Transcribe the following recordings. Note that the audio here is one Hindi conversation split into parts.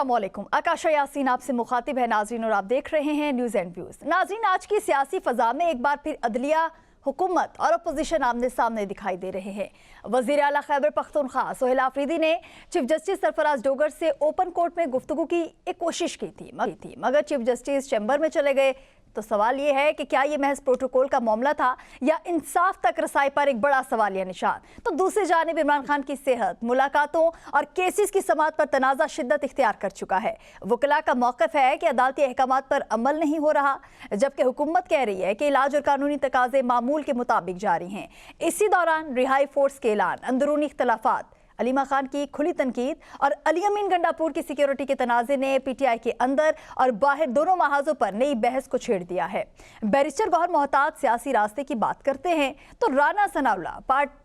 अस्सलामुअलैकुम। आकाशा यासीन आपसे मुखातिब है नाज़रीन और आप देख रहे हैं न्यूज़ एंड व्यूज़। नाज़रीन, आज की सियासी फ़ज़ा में एक बार फिर अदलिया, हुकूमत और अपोजिशन आमने सामने दिखाई दे रहे हैं। वज़ीर आला खैबर पख्तूनख्वा सोहेल आफरीदी ने चीफ जस्टिस सरफराज डोगर से ओपन कोर्ट में गुफ्तगू की एक कोशिश की थी, मगर चीफ जस्टिस चैम्बर में चले गए। तो सवाल ये है कि क्या ये महज प्रोटोकॉल का मामला था या इंसाफ तक रसाई पर एक बड़ा सवालिया निशान। तो दूसरी जानिब इमरान खान की सेहत, मुलाकातों और केसेस की समाअत पर तनाज़ा शिद्दत इख्तियार कर चुका है। वकला का मौक़िफ़ है कि अदालती अहकामात पर अमल नहीं हो रहा, जबकि हुकूमत कह रही है कि इलाज और कानूनी तकाज़े मामूल के मुताबिक जारी हैं। इसी दौरान रिहाई फोर्स के ऐलान, अंदरूनी इख्तलाफात, अलीमा खान की खुली तनकीद और अली अमीन गंडापुर की सिक्योरिटी के तनाज़े ने पीटीआई के अंदर और बाहर दोनों महाजों पर नई बहस को छेड़ दिया है। बैरिस्टर गौहर मोहताज सियासी रास्ते की बात करते हैं तो राना सनाउल्लाह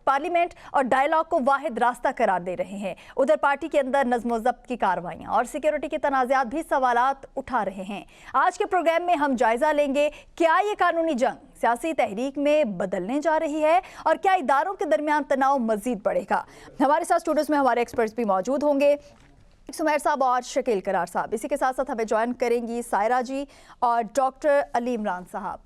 पार्लियामेंट और डायलॉग को वाहिद रास्ता करार दे रहे हैं। उधर पार्टी के अंदर नज़्म व ज़ब्त की कार्रवाइयाँ और सिक्योरिटी के तनाज़ात भी सवालात उठा रहे हैं। आज के प्रोग्राम में हम जायजा लेंगे क्या ये कानूनी जंग सियासी तहरीक में बदलने जा रही है और क्या इदारों के दरमियान तनाव मजीद बढ़ेगा। हमारे साथ स्टूडियोज में हमारे एक्सपर्ट्स भी मौजूद होंगे, सुमैर साहब और शकील करार साहब। इसी के साथ साथ हमें ज्वाइन करेंगी सायरा जी और डॉक्टर अली इमरान साहब।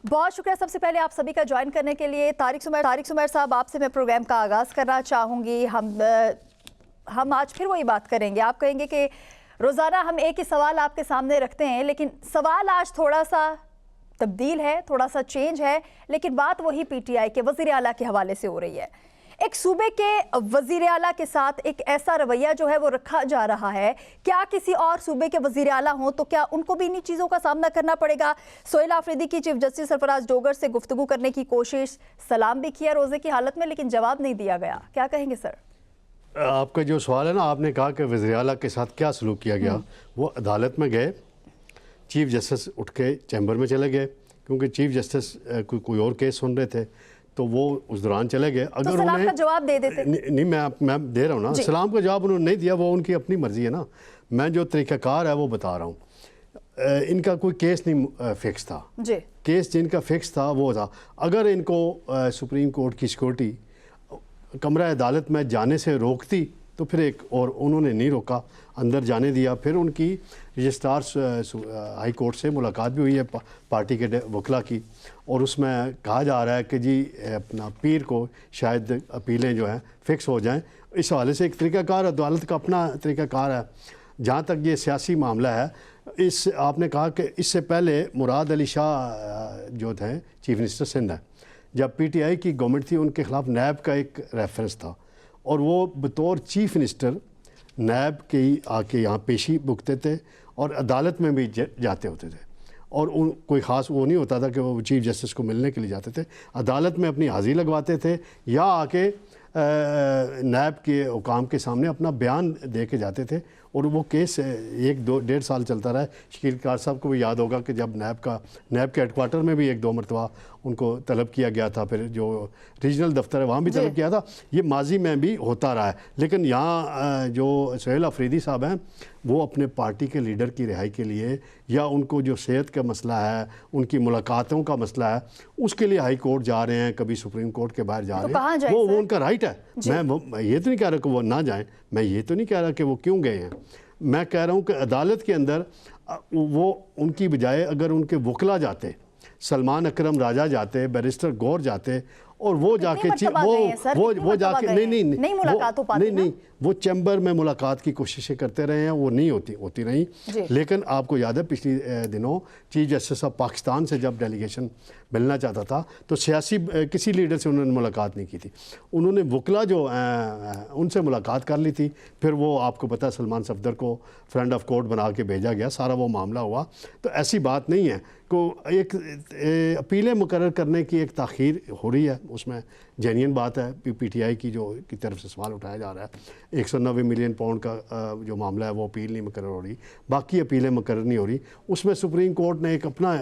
बहुत शुक्रिया सबसे पहले आप सभी का ज्वाइन करने के लिए। तारिक सुमैर साहब, आपसे मैं प्रोग्राम का आगाज़ करना चाहूँगी। हम आज फिर वही बात करेंगे। आप कहेंगे कि रोज़ाना हम एक ही सवाल आपके सामने रखते हैं, लेकिन सवाल आज थोड़ा सा तब्दील है, थोड़ा सा चेंज है, लेकिन बात वही पीटीआई के वज़ीर आला के हवाले से हो रही है। एक सूबे के वज़ीर आला के साथ एक ऐसा रवैया जो है वो रखा जा रहा है, क्या किसी और सूबे के वज़ीर आला हों तो क्या उनको भी इन्हीं चीज़ों का सामना करना पड़ेगा। सोहेल आफरीदी की चीफ जस्टिस सरफराज डोगर से गुफ्तगू करने की कोशिश, सलाम भी किया रोज़े की हालत में, लेकिन जवाब नहीं दिया गया। क्या कहेंगे सर? आपका जो सवाल है ना, आपने कहा कि वज़ीर आला के साथ क्या सलूक किया गया। वो अदालत में गए, चीफ जस्टिस उठ के चैम्बर में चले गए, क्योंकि चीफ जस्टिस कोई और केस सुन रहे थे, तो वो उस दौरान चले गए। अगर तो सलाम का जवाब दे देते। नहीं, मैं दे रहा हूँ ना, सलाम का जवाब उन्होंने नहीं दिया, वो उनकी अपनी मर्जी है ना। मैं जो तरीक़ाकार है वो बता रहा हूँ। इनका कोई केस नहीं फिक्स था जी। केस जिनका फिक्स था वो था, अगर इनको सुप्रीम कोर्ट की सिक्योरिटी कमरा अदालत में जाने से रोकती तो फिर एक, और उन्होंने नहीं रोका, अंदर जाने दिया। फिर उनकी रजिस्ट्रार हाई कोर्ट से मुलाकात भी हुई है पार्टी के वकला की, और उसमें कहा जा रहा है कि जी अपना पीर को शायद अपीलें जो हैं फिक्स हो जाएं। इस हवाले से एक तरीक़ाकार, अदालत का अपना तरीक़ाकार है। जहाँ तक ये सियासी मामला है, इस आपने कहा कि इससे पहले मुराद अली शाह जो थे चीफ मिनिस्टर सिंध है, जब पीटीआई की गवर्नमेंट थी उनके ख़िलाफ़ नैब का एक रेफरेंस था, और वो बतौर चीफ मिनिस्टर नैब के आके यहाँ पेशी भुगते थे और अदालत में भी जाते होते थे। और कोई ख़ास वो नहीं होता था कि वो चीफ जस्टिस को मिलने के लिए जाते थे, अदालत में अपनी हाज़िरी लगवाते थे या आके नैब के हुकाम के सामने अपना बयान दे के जाते थे। और वो केस 1-2-1.5 साल चलता रहा है। शकील कार साहब को भी याद होगा कि जब नैब के हेडक्वार्टर में भी 1-2 मरतबा उनको तलब किया गया था, फिर जो रीजनल दफ्तर है वहाँ भी तलब किया था। ये माजी में भी होता रहा है। लेकिन यहाँ जो सोहेल आफरीदी साहब हैं, वो अपने पार्टी के लीडर की रिहाई के लिए या उनको जो सेहत का मसला है, उनकी मुलाकातों का मसला है, उसके लिए हाई कोर्ट जा रहे हैं, कभी सुप्रीम कोर्ट के बाहर जा रहे हैं। वो उनका राइट है। मैं ये तो नहीं कह रहा कि वो ना जाएं, मैं ये तो नहीं कह रहा कि वो क्यों गए हैं। मैं कह रहा हूँ कि अदालत के अंदर वो उनकी बजाय अगर उनके वकला जाते, सलमान अकरम राजा जाते, बैरिस्टर गौर जाते, और वो जाके वो जाके नहीं मुलाकात हो पाती। नहीं, वो चैम्बर में मुलाकात की कोशिशें करते रहे हैं, वो नहीं होती नहीं। लेकिन आपको याद है पिछले दिनों चीफ जस्टिस ऑफ पाकिस्तान से जब डेलीगेशन मिलना चाहता था तो सियासी किसी लीडर से उन्होंने मुलाकात नहीं की थी, उन्होंने वकला जो उनसे मुलाकात कर ली थी। फिर वो आपको पता है सलमान सफदर को फ्रेंड ऑफ कोर्ट बना के भेजा गया, सारा वो मामला हुआ। तो ऐसी बात नहीं है को एक अपीलें मुकर्रर करने की एक ताख़ीर हो रही है, उसमें जेन्युइन बात है। पीटीआई की तरफ से सवाल उठाया जा रहा है। 190 मिलियन पाउंड का जो मामला है वो अपील नहीं मुकर्रर हो रही, बाकी अपीलें मुकर्रर नहीं हो रही। उसमें सुप्रीम कोर्ट ने एक अपना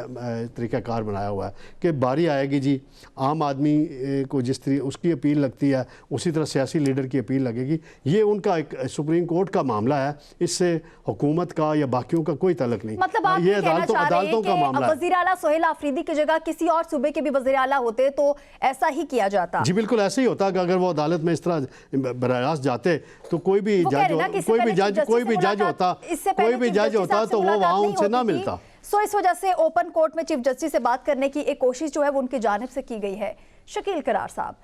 तरीक़ाकार बनाया हुआ है कि बारी आएगी जी, आम आदमी को जिस तरह उसकी अपील लगती है उसी तरह सियासी लीडर की अपील लगेगी। ये उनका एक सुप्रीम कोर्ट का मामला है, इससे हुकूमत का या बाकियों का कोई ताल्लुक नहीं। मतलब ये अदालतों का मामला है। वज़ीर आला सोहेल आफरीदी की जगह किसी और सूबे के भी वज़ीर आला होते तो ऐसा ही किया जाता। जी बिल्कुल ऐसे ही होता कि अगर वो अदालत में इस तरह बराह रास्त जाते तो कोई भी जज होता तो वो वहाँ उनसे ना मिलता। सो इस वजह से ओपन कोर्ट में चीफ जस्टिस से बात करने की एक कोशिश जो है वो उनकी जानिब से की गई है। शकील करार साहब,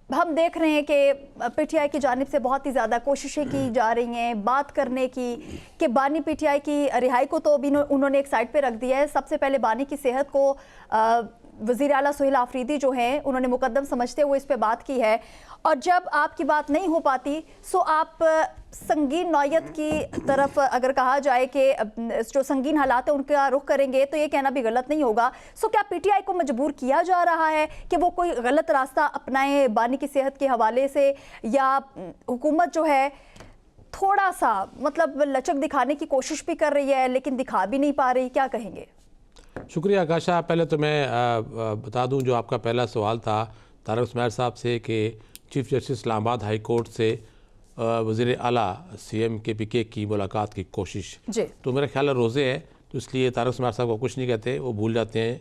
हम देख रहे हैं कि पीटीआई की जानिब से बहुत ही ज़्यादा कोशिशें की जा रही हैं बात करने की कि बानी पीटीआई की रिहाई को तो अभी उन्होंने एक साइड पे रख दिया है। सबसे पहले बानी की सेहत को वज़ीर आला सुहेल आफरीदी जो हैं उन्होंने मुकद्दम समझते हुए इस पे बात की है, और जब आपकी बात नहीं हो पाती सो आप संगीन नौयत की तरफ अगर कहा जाए कि जो संगीन हालात है उनका रुख करेंगे तो ये कहना भी गलत नहीं होगा। सो क्या पीटीआई को मजबूर किया जा रहा है कि वो कोई गलत रास्ता अपनाए बानी की सेहत के हवाले से, या हुकूमत जो है थोड़ा सा मतलब लचक दिखाने की कोशिश भी कर रही है लेकिन दिखा भी नहीं पा रही? क्या कहेंगे? शुक्रिया आकाशा। पहले तो मैं बता दूं जो आपका पहला सवाल था तारक उस्मैर साहब से कि chief justice Islamabad high court से वज़ीर आला सीएम के पीके की मुलाकात की कोशिश जी, तो मेरा ख्याल है रोज़े है तो इसलिए तारक उस्मैर साहब को कुछ नहीं कहते, वो भूल जाते हैं,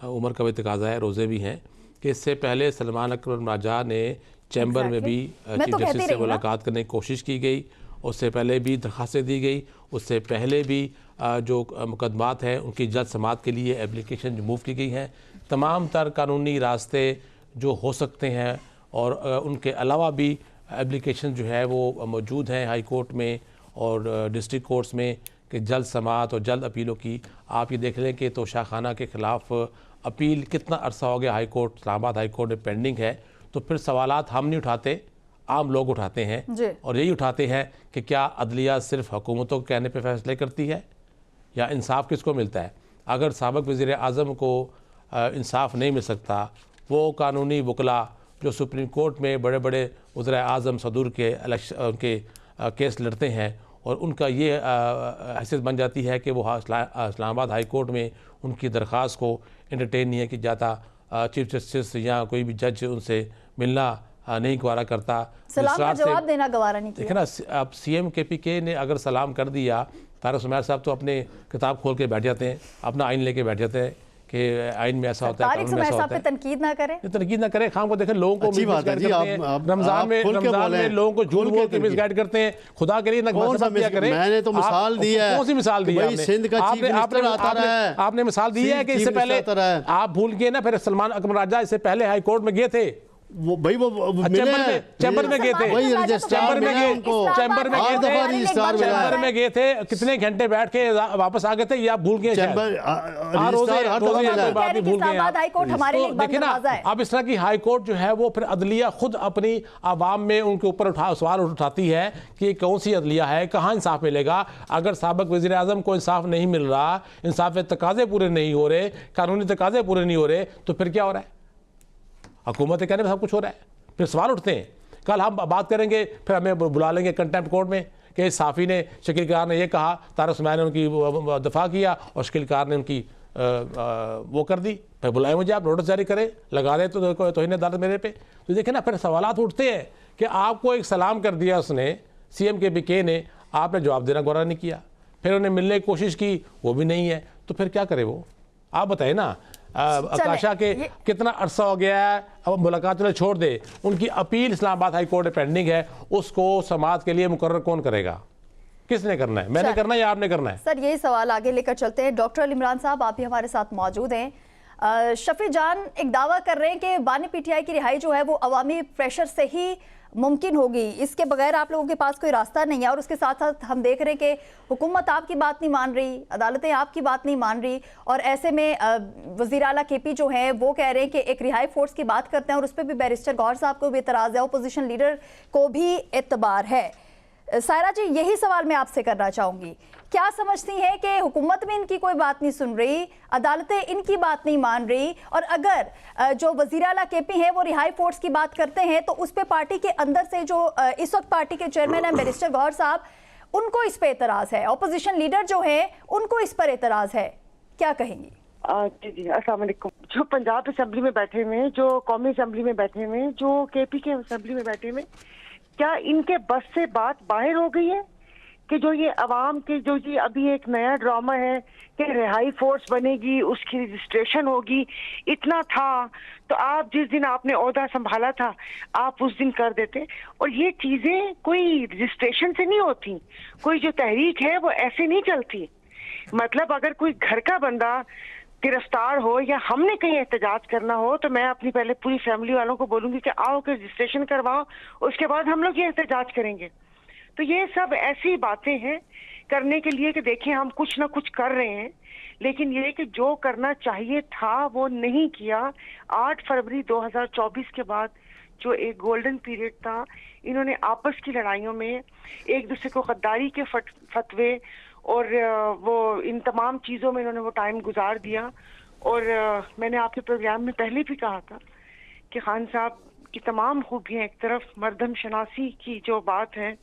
उम्र का भी तकाजा है, रोज़े भी हैं, कि इससे पहले सलमान अकबर राजा ने चैम्बर में भी चीफ जस्टिस से मुलाकात करने की कोशिश की गई, उससे पहले भी दरख्वास्तें दी गई, उससे पहले भी जो मुकदमात हैं उनकी जल्द समाअत के लिए एप्लीकेशन मूव की गई हैं। तमाम तर कानूनी रास्ते जो हो सकते हैं और उनके अलावा भी एप्लीकेशन जो है वो मौजूद हैं हाई कोर्ट में और डिस्ट्रिक्ट कोर्ट्स में कि जल्द समाअत और जल्द अपीलों की। आप ये देख लें कि तोशा खाना के ख़िलाफ़ अपील कितना अरसा हो गया high court, Islamabad high court में पेंडिंग है, तो फिर सवालात हम नहीं उठाते, आम लोग उठाते हैं और यही उठाते हैं कि क्या अदलिया सिर्फ हुकूमतों के कहने पे फैसले करती है या इंसाफ किसको मिलता है? अगर साबिक़ वज़ीर आज़म को इंसाफ नहीं मिल सकता, वो कानूनी वकला जो सुप्रीम कोर्ट में बड़े बड़े वज़ीर आज़म सदूर के उनके केस लड़ते हैं और उनका ये हैसियत बन जाती है कि वो इस्लामाबाद हाई कोर्ट में उनकी दरख्वास्त को एंटरटेन नहीं है कि जाता, चीफ जस्टिस या कोई भी जज उनसे मिलना नहीं गवारा करता, सलाम का जवाब देना गवारा नहीं किया। देखिए ना, अब सीएम केपीके ने अगर सलाम कर दिया, तारक उस्मैर साहब तो अपने किताब खोल के बैठ जाते हैं, अपना आइन लेके बैठ जाते हैं कि आइन में ऐसा होता है, कानून में ऐसा होता है। तनकीद ना करें, तनकीद ना करें, खाम को देखें लोगों को मिसगाइड करते हैं, रमजान में लोगों को झूठ बोल के मिसगाइड करते हैं। खुदा के लिए ना करें। मैंने तो मिसाल दी है, कौन सी मिसाल दी है? सिंध का चीफ मिनिस्टर आता रहा है, आपने मिसाल दी है कि इससे पहले आप भूल गए ना, फिर सलमान अकबर राजा इससे पहले हाई कोर्ट में गए थे, वो भाई वो चैम्बर में गए थे, चैम्बर में गए थे, कितने घंटे बैठ के वापस आ गए थे, ये आप भूल गए। देखिए ना, अब इस तरह की हाई कोर्ट जो है वो फिर अदलिया खुद अपनी आवाम में उनके ऊपर सवाल उठाती है कि कौन सी अदलिया है, कहाँ इंसाफ मिलेगा। अगर साबिक़ वज़ीर आज़म को इंसाफ नहीं मिल रहा, इंसाफ तकाजे पूरे नहीं हो रहे, कानूनी तकाजे पूरे नहीं हो रहे, तो फिर क्या हो रहा है? हुकूमत कहने में सब कुछ हो रहा है, फिर सवाल उठते हैं। कल हम बात करेंगे, फिर हमें बुला लेंगे कंटेम्प्ट कोर्ट में कि साफ़ी ने, शकील कार ने ये कहा, तारक उस्मैर ने उनकी दफ़ा किया और शकील कार ने उनकी वो कर दी, फिर बुलाए मुझे, आप नोटिस जारी करें, लगा दें तो तौहीन अदालत मेरे पे। तो देखें ना, फिर सवालात उठते हैं कि आपको एक सलाम कर दिया उसने, सीएम के पीके ने, आपने जवाब देना गौरा नहीं किया, फिर उन्हें मिलने की कोशिश की, वो भी नहीं है, तो फिर क्या करे वो? आप बताइए ना। आकाशा के कितना अरसा हो गया है, अब मुलाकात चले छोड़ दे, उनकी अपील इस्लामाबाद हाई कोर्ट में पेंडिंग है, उसको समाअत के लिए मुकर्रर कौन करेगा? किसने करना है? मैंने करना है या आपने करना है? सर यही सवाल आगे लेकर चलते हैं। डॉक्टर अली इमरान साहब, आप भी हमारे साथ मौजूद हैं। शफी जान एक दावा कर रहे हैं कि बानी पीटीआई की रिहाई जो है वो अवामी प्रेशर से ही मुमकिन होगी, इसके बगैर आप लोगों के पास कोई रास्ता नहीं है। और उसके साथ साथ हम देख रहे हैं कि हुकूमत आपकी बात नहीं मान रही, अदालतें आपकी बात नहीं मान रही, और ऐसे में वज़ीर आला केपी जो हैं वो कह रहे हैं कि एक रिहाई फोर्स की बात करते हैं, और उस पर भी बैरिस्टर गौहर साहब को भी एतराज़ है, अपोजिशन लीडर को भी एतबार है। सायरा जी, यही सवाल मैं आपसे करना चाहूँगी, क्या समझती हैं कि हुकूमत में इनकी कोई बात नहीं सुन रही, अदालतें इनकी बात नहीं मान रही, और अगर जो वज़ीर आला केपी हैं वो रिहाई फोर्स की बात करते हैं तो उस पर पार्टी के अंदर से जो इस वक्त पार्टी के चेयरमैन हैं बैरिस्टर गौहर साहब, उनको इस पर एतराज़ है, अपोजिशन लीडर जो है उनको इस पर एतराज़ है, क्या कहेंगी? जी अस्सलाम वालेकुम। जो पंजाब असेंबली में बैठे हुए, जो कौमी असेंबली में बैठे हुए, जो केपी के असेंबली में बैठे हुए, क्या इनके बस से बात बाहर हो गई है? कि जो ये अवाम के जो जी अभी एक नया ड्रामा है कि रिहाई फोर्स बनेगी, उसकी रजिस्ट्रेशन होगी, इतना था तो आप जिस दिन आपने ओहदा संभाला था आप उस दिन कर देते। और ये चीजें कोई रजिस्ट्रेशन से नहीं होती, कोई जो तहरीक है वो ऐसे नहीं चलती। मतलब अगर कोई घर का बंदा गिरफ्तार हो या हमने कहीं एहतजाज करना हो तो मैं अपनी पहले पूरी फैमिली वालों को बोलूंगी कि आओ कि रजिस्ट्रेशन करवाओ, उसके बाद हम लोग ये एहतजाज करेंगे। तो ये सब ऐसी बातें हैं करने के लिए कि देखिए हम कुछ ना कुछ कर रहे हैं, लेकिन ये कि जो करना चाहिए था वो नहीं किया। 8 फरवरी 2024 के बाद जो एक गोल्डन पीरियड था, इन्होंने आपस की लड़ाइयों में एक दूसरे को गद्दारी के फतवे और वो इन तमाम चीज़ों में इन्होंने वो टाइम गुजार दिया। और मैंने आपके प्रोग्राम में पहले भी कहा था कि खान साहब की तमाम खूबियाँ एक तरफ, मर्दम शनासी की जो बात है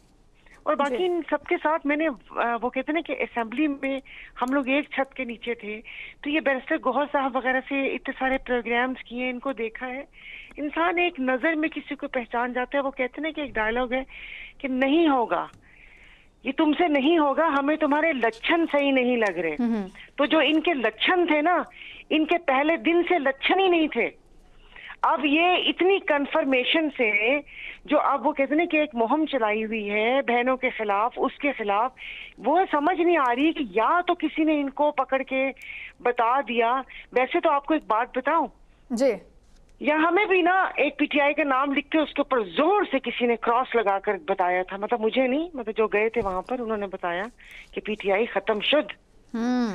और बाकी इन सबके साथ मैंने वो कहते ना कि असेंबली में हम लोग एक छत के नीचे थे, तो ये बैरिस्टर गौहर साहब वगैरह से इतने सारे प्रोग्राम्स किए, इनको देखा है। इंसान एक नज़र में किसी को पहचान जाता है। वो कहते ना कि एक डायलॉग है कि नहीं होगा, ये तुमसे नहीं होगा, हमें तुम्हारे लक्षण सही नहीं लग रहे। तो जो इनके लक्षण थे ना, इनके पहले दिन से लक्षण ही नहीं थे। अब ये इतनी कंफर्मेशन से जो अब वो कहते हैं कि एक मुहिम चलाई हुई है बहनों के खिलाफ, उसके खिलाफ, वो समझ नहीं आ रही कि या तो किसी ने इनको पकड़ के बता दिया। वैसे तो आपको एक बात बताऊं जी, या हमें भी ना एक पीटीआई का नाम लिख के उसके ऊपर जोर से किसी ने क्रॉस लगाकर बताया था, मतलब मुझे नहीं, मतलब जो गए थे वहां पर उन्होंने बताया कि पीटीआई खत्म शुद्ध।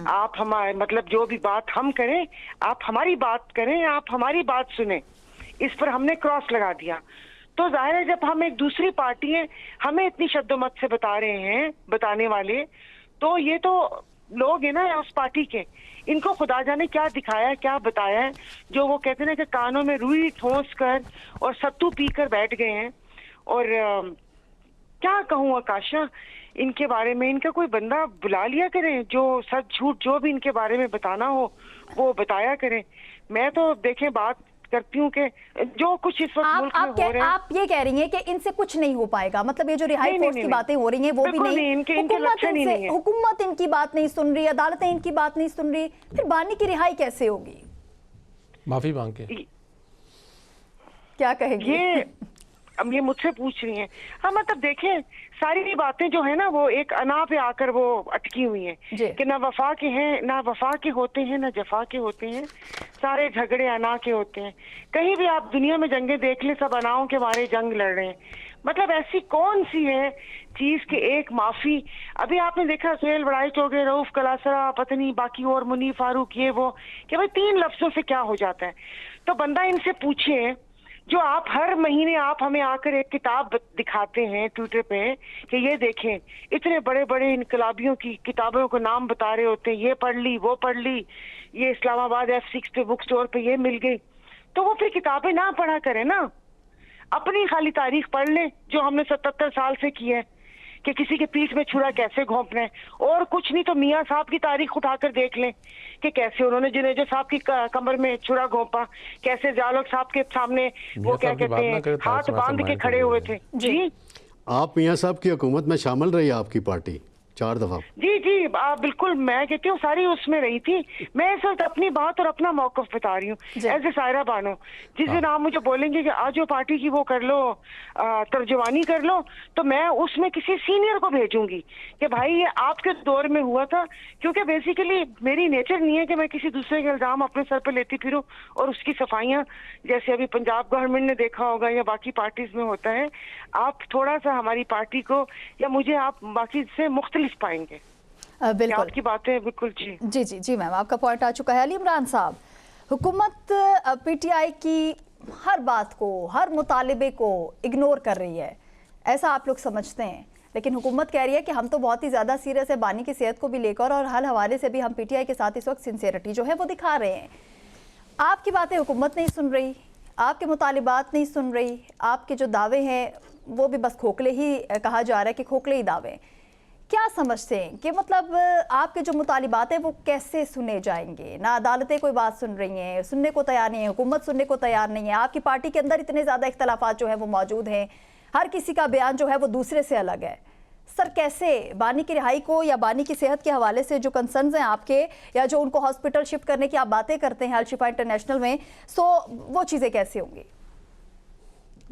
आप हमारे मतलब जो भी बात हम करें, आप हमारी बात करें, आप हमारी बात सुने, इस पर हमने क्रॉस लगा दिया। तो जाहिर है जब हम एक दूसरी पार्टी है हमें इतनी शद्दोमत से बता रहे हैं बताने वाले, तो ये तो लोग है ना उस पार्टी के, इनको खुदा जाने क्या दिखाया क्या बताया है, जो वो कहते हैं कि कानों में रुई ठोस कर और सत्तू पी कर बैठ गए हैं। और क्या कहूँ आकाशा इनके बारे में, इनका कोई बंदा बुला लिया करें जो सच झूठ जो भी इनके बारे में बताना हो वो बताया करें। मैं तो देखें बात करती हूँ कि जो कुछ इस वक्त मुल्क में हो रहा है, आप ये कह रही हैं कि इनसे कुछ नहीं हो पाएगा, मतलब ये जो रिहाई फोर्स की बातें हो रही हैं वो भी नहीं, हुकूमत इनकी बात नहीं सुन रही, अदालतें इनकी बात नहीं सुन रही, फिर बानी की रिहाई कैसे होगी? माफी मांग के क्या कहेंगे? अब ये मुझसे पूछ रही हैं। हाँ मतलब देखें सारी बातें जो है ना वो एक अना पे आकर वो अटकी हुई हैं कि ना वफा के हैं, ना वफा के होते हैं, ना जफा के होते हैं, सारे झगड़े अना के होते हैं। कहीं भी आप दुनिया में जंगें देख ले, सब अनाओं के मारे जंग लड़ रहे हैं। मतलब ऐसी कौन सी है चीज के एक माफी, अभी आपने देखा सुहेल वड़ाइच हो गए, रऊफ कलासरा, पत्नी बाकी और मुनीर फारूक, ये वो, कि भाई 3 लफ्जों से क्या हो जाता है। तो बंदा इनसे पूछे जो आप हर महीने आप हमें आकर एक किताब दिखाते हैं ट्विटर पे कि ये देखें इतने बड़े बड़े इनकलाबियों की किताबों को नाम बता रहे होते हैं, ये पढ़ ली वो पढ़ ली, ये इस्लामाबाद F6 पे बुक स्टोर पे ये मिल गई, तो वो फिर किताबें ना पढ़ा करें ना, अपनी खाली तारीख पढ़ ले जो हमने 77 साल से की है कि किसी के पीठ में छुरा कैसे घोंपना है, और कुछ नहीं तो मियाँ साहब की तारीख उठाकर देख लें कि कैसे उन्होंने जुनेजो साहब की कमर में छुरा घोंपा, कैसे जालोक साहब के सामने वो क्या कहते हैं हाथ बांध के खड़े हुए थे। जी आप मियाँ साहब की हुकूमत में शामिल रही आपकी पार्टी 4 दफा? जी जी बिल्कुल, मैं कहती हूँ सारी उसमें रही थी। मैं इस वक्त अपनी बात और अपना मौकफ बता रही हूँ एज ए सायरा बानो। जिस दिन आप मुझे बोलेंगे कि आज जो पार्टी की वो कर लो, तर्जुमानी कर लो, तो मैं उसमें किसी सीनियर को भेजूंगी कि भाई ये आपके दौर में हुआ था, क्योंकि बेसिकली मेरी नेचर नहीं है कि मैं किसी दूसरे के इल्जाम अपने सर पे लेती फिरूं और उसकी सफाइयां, जैसे अभी पंजाब गवर्नमेंट ने देखा होगा या बाकी पार्टीज में होता है। आप थोड़ा सा हमारी पार्टी को या मुझे आप बाकी से मुख्तलिफ पाएंगे। बिल्कुल आपकी बातें बिल्कुल जी जी जी जी मैम, आपका पॉइंट आ चुका है। अली इमरान साहब, हुकूमत पीटीआई की हर बात को, हर मुतालिबे को इग्नोर कर रही है, ऐसा आप लोग समझते हैं, लेकिन हुकूमत कह रही है कि हम तो बहुत ही ज़्यादा सीरियस है बानी की सेहत को भी लेकर, और हर हवाले से भी हम पीटीआई के साथ इस वक्त सिंसियरिटी जो है वो दिखा रहे हैं। आपकी बातें हुकूमत नहीं सुन रही, आपके मुतालिबात नहीं सुन रही, आपके जो दावे हैं वो भी बस खोखले ही कहा जा रहा है कि खोखले ही दावे। क्या समझते हैं कि मतलब आपके जो मुतालिबात हैं वो कैसे सुने जाएंगे? ना अदालतें कोई बात सुन रही हैं, सुनने को तैयार नहीं है, हुकूमत सुनने को तैयार नहीं है, आपकी पार्टी के अंदर इतने ज़्यादा इख्तलाफात जो है वो मौजूद हैं, हर किसी का बयान जो है वो दूसरे से अलग है, सर कैसे बानी की रिहाई को या बानी की सेहत के हवाले से जो कंसर्न्स हैं आपके, या जो उनको हॉस्पिटल शिफ्ट करने की आप बातें करते हैं अल-शिफा इंटरनेशनल में, सो वो चीज़ें कैसे होंगी?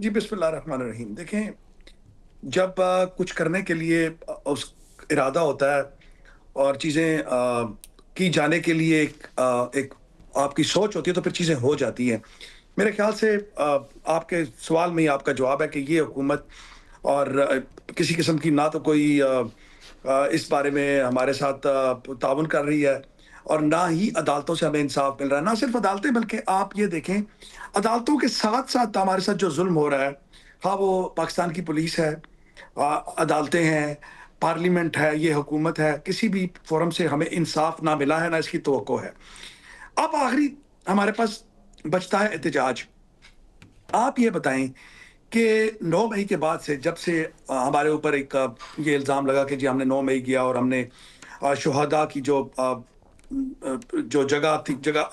जी बिस्मिल्लाहिर्रहमानिर्रहीम। देखें, जब कुछ करने के लिए उस इरादा होता है और चीज़ें की जाने के लिए एक आपकी सोच होती है तो फिर चीज़ें हो जाती हैं। मेरे ख्याल से आपके सवाल में ही आपका जवाब है कि ये हुकूमत और किसी किस्म की ना तो कोई इस बारे में हमारे साथ ताउन कर रही है और ना ही अदालतों से हमें इंसाफ मिल रहा है। ना सिर्फ अदालतें, बल्कि आप ये देखें, अदालतों के साथ साथ हमारे साथ जो जुल्म हो रहा है, हाँ वो पाकिस्तान की पुलिस है, अदालतें हैं, पार्लियामेंट है, ये हुकूमत है, किसी भी फोरम से हमें इंसाफ ना मिला है, ना इसकी तवक्को है। अब आखिरी हमारे पास बचता है एहतजाज। आप ये बताएं कि 9 मई के बाद से, जब से हमारे ऊपर एक ये इल्ज़ाम लगा कि जी हमने 9 मई किया और हमने शुहदा की जो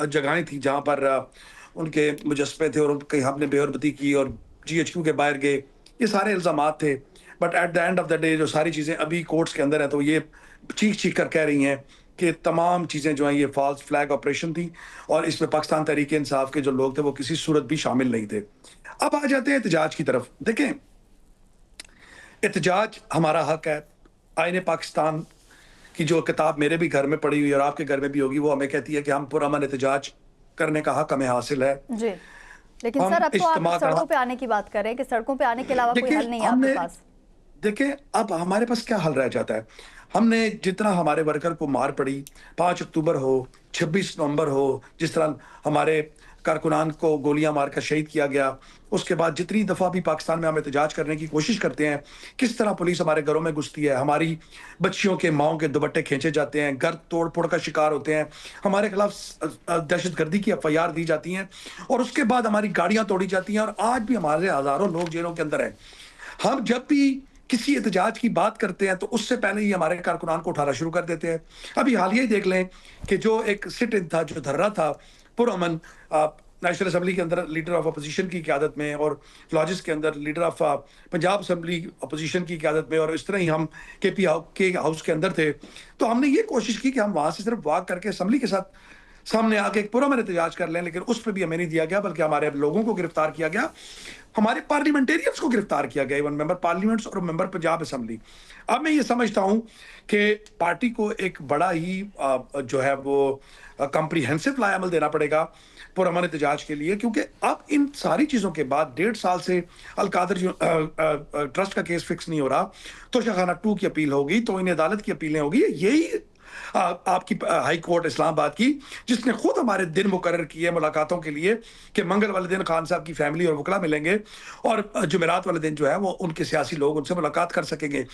जगहें थी जहाँ पर उनके मुजस्मे थे और कहीं हमने बेहरमती की और GHQ के बाहर गए, ये सारे इल्ज़ामात थे। But at the end of the day जो सारी चीज़ें अभी कोर्ट्स के अंदर हैं, तो ये चीख कर कह रही हैं कि तमाम चीज़ें जो हैं ये फॉल्स फ्लैग ऑपरेशन थी और इसमें पाकिस्तान तहरीक इंसाफ के जो लोग थे वो किसी सूरत भी शामिल नहीं थे। अब आ जाते हैं एहतजाज की तरफ। देखें, एहतजाज हमारा हक है। आईने पाकिस्तान की जो किताब मेरे भी घर में पड़ी हुई और आपके घर में भी होगी, वो हमें कहती है कि हम पुरअमन एहतजाज करने का हक हमें हासिल है जी। लेकिन सर अब तो आप सड़कों पे आने की बात कर रहे हैं कि सड़कों पे आने के अलावा कोई हल नहीं है आपके पास। देखिए, अब हमारे पास क्या हल रह जाता है? हमने जितना हमारे वर्कर को मार पड़ी, 5 अक्टूबर हो, 26 नवंबर हो, जिस तरह हमारे कारकुनान को गोलियां मारकर शहीद किया गया, उसके बाद जितनी दफ़ा भी पाकिस्तान में हम एहतजाज करने की कोशिश करते हैं, किस तरह पुलिस हमारे घरों में घुसती है, हमारी बच्चियों के माओं के दुपट्टे खींचे जाते हैं, घर तोड़ फोड़ का शिकार होते हैं, हमारे खिलाफ दहशतगर्दी की FIR दी जाती हैं और उसके बाद हमारी गाड़ियां तोड़ी जाती हैं और आज भी हमारे हज़ारों लोग जेलों के अंदर हैं। हम जब भी किसी एहतजाज की बात करते हैं तो उससे पहले ही हमारे कारकुनान को उठाना शुरू कर देते हैं। अभी हाल ही देख लें कि जो एक सिट इन था, जो धर्रा था पुरअमन नेशनल असेंबली के अंदर लीडर ऑफ अपोजिशन की क़यादत में और लॉजिस के अंदर leader of Punjab assembly opposition की क़यादत में, और इस तरह ही हम KP हाउस के अंदर थे, तो हमने ये कोशिश की कि हम वहाँ से सिर्फ वॉक करके असेंबली के साथ सामने आके एक पुरअमन एहतजाज कर लें, लेकिन उस पर भी हमें नहीं दिया गया, बल्कि हमारे लोगों को गिरफ्तार किया गया, हमारे पार्लियामेंटेरियंस को गिरफ्तार किया गया, इवन मेंबर पार्लियामेंट्स और मेंबर पंजाब असेंबली। अब मैं ये समझता हूं कि पार्टी को एक बड़ा ही जो है वो कॉम्प्रिहेंसिव लाएअमल देना पड़ेगा पुरअमन एहतजाज के लिए, क्योंकि अब इन सारी चीज़ों के बाद 1.5 साल से अलकादर ट्रस्ट का केस फिक्स नहीं हो रहा, तो शाखाना 2 की अपील होगी, तो इन अदालत की अपीलें होगी। यही आपकी हाई कोर्ट इस्लामाबाद की, जिसने खुद हमारे दिन मुकर्रर किए मुलाकातों के लिए कि मंगल वाले दिन खान साहब की फैमिली और वकला मिलेंगे और जुमेरात वाले दिन जो है वो उनके सियासी लोग उनसे मुलाकात कर सकेंगे।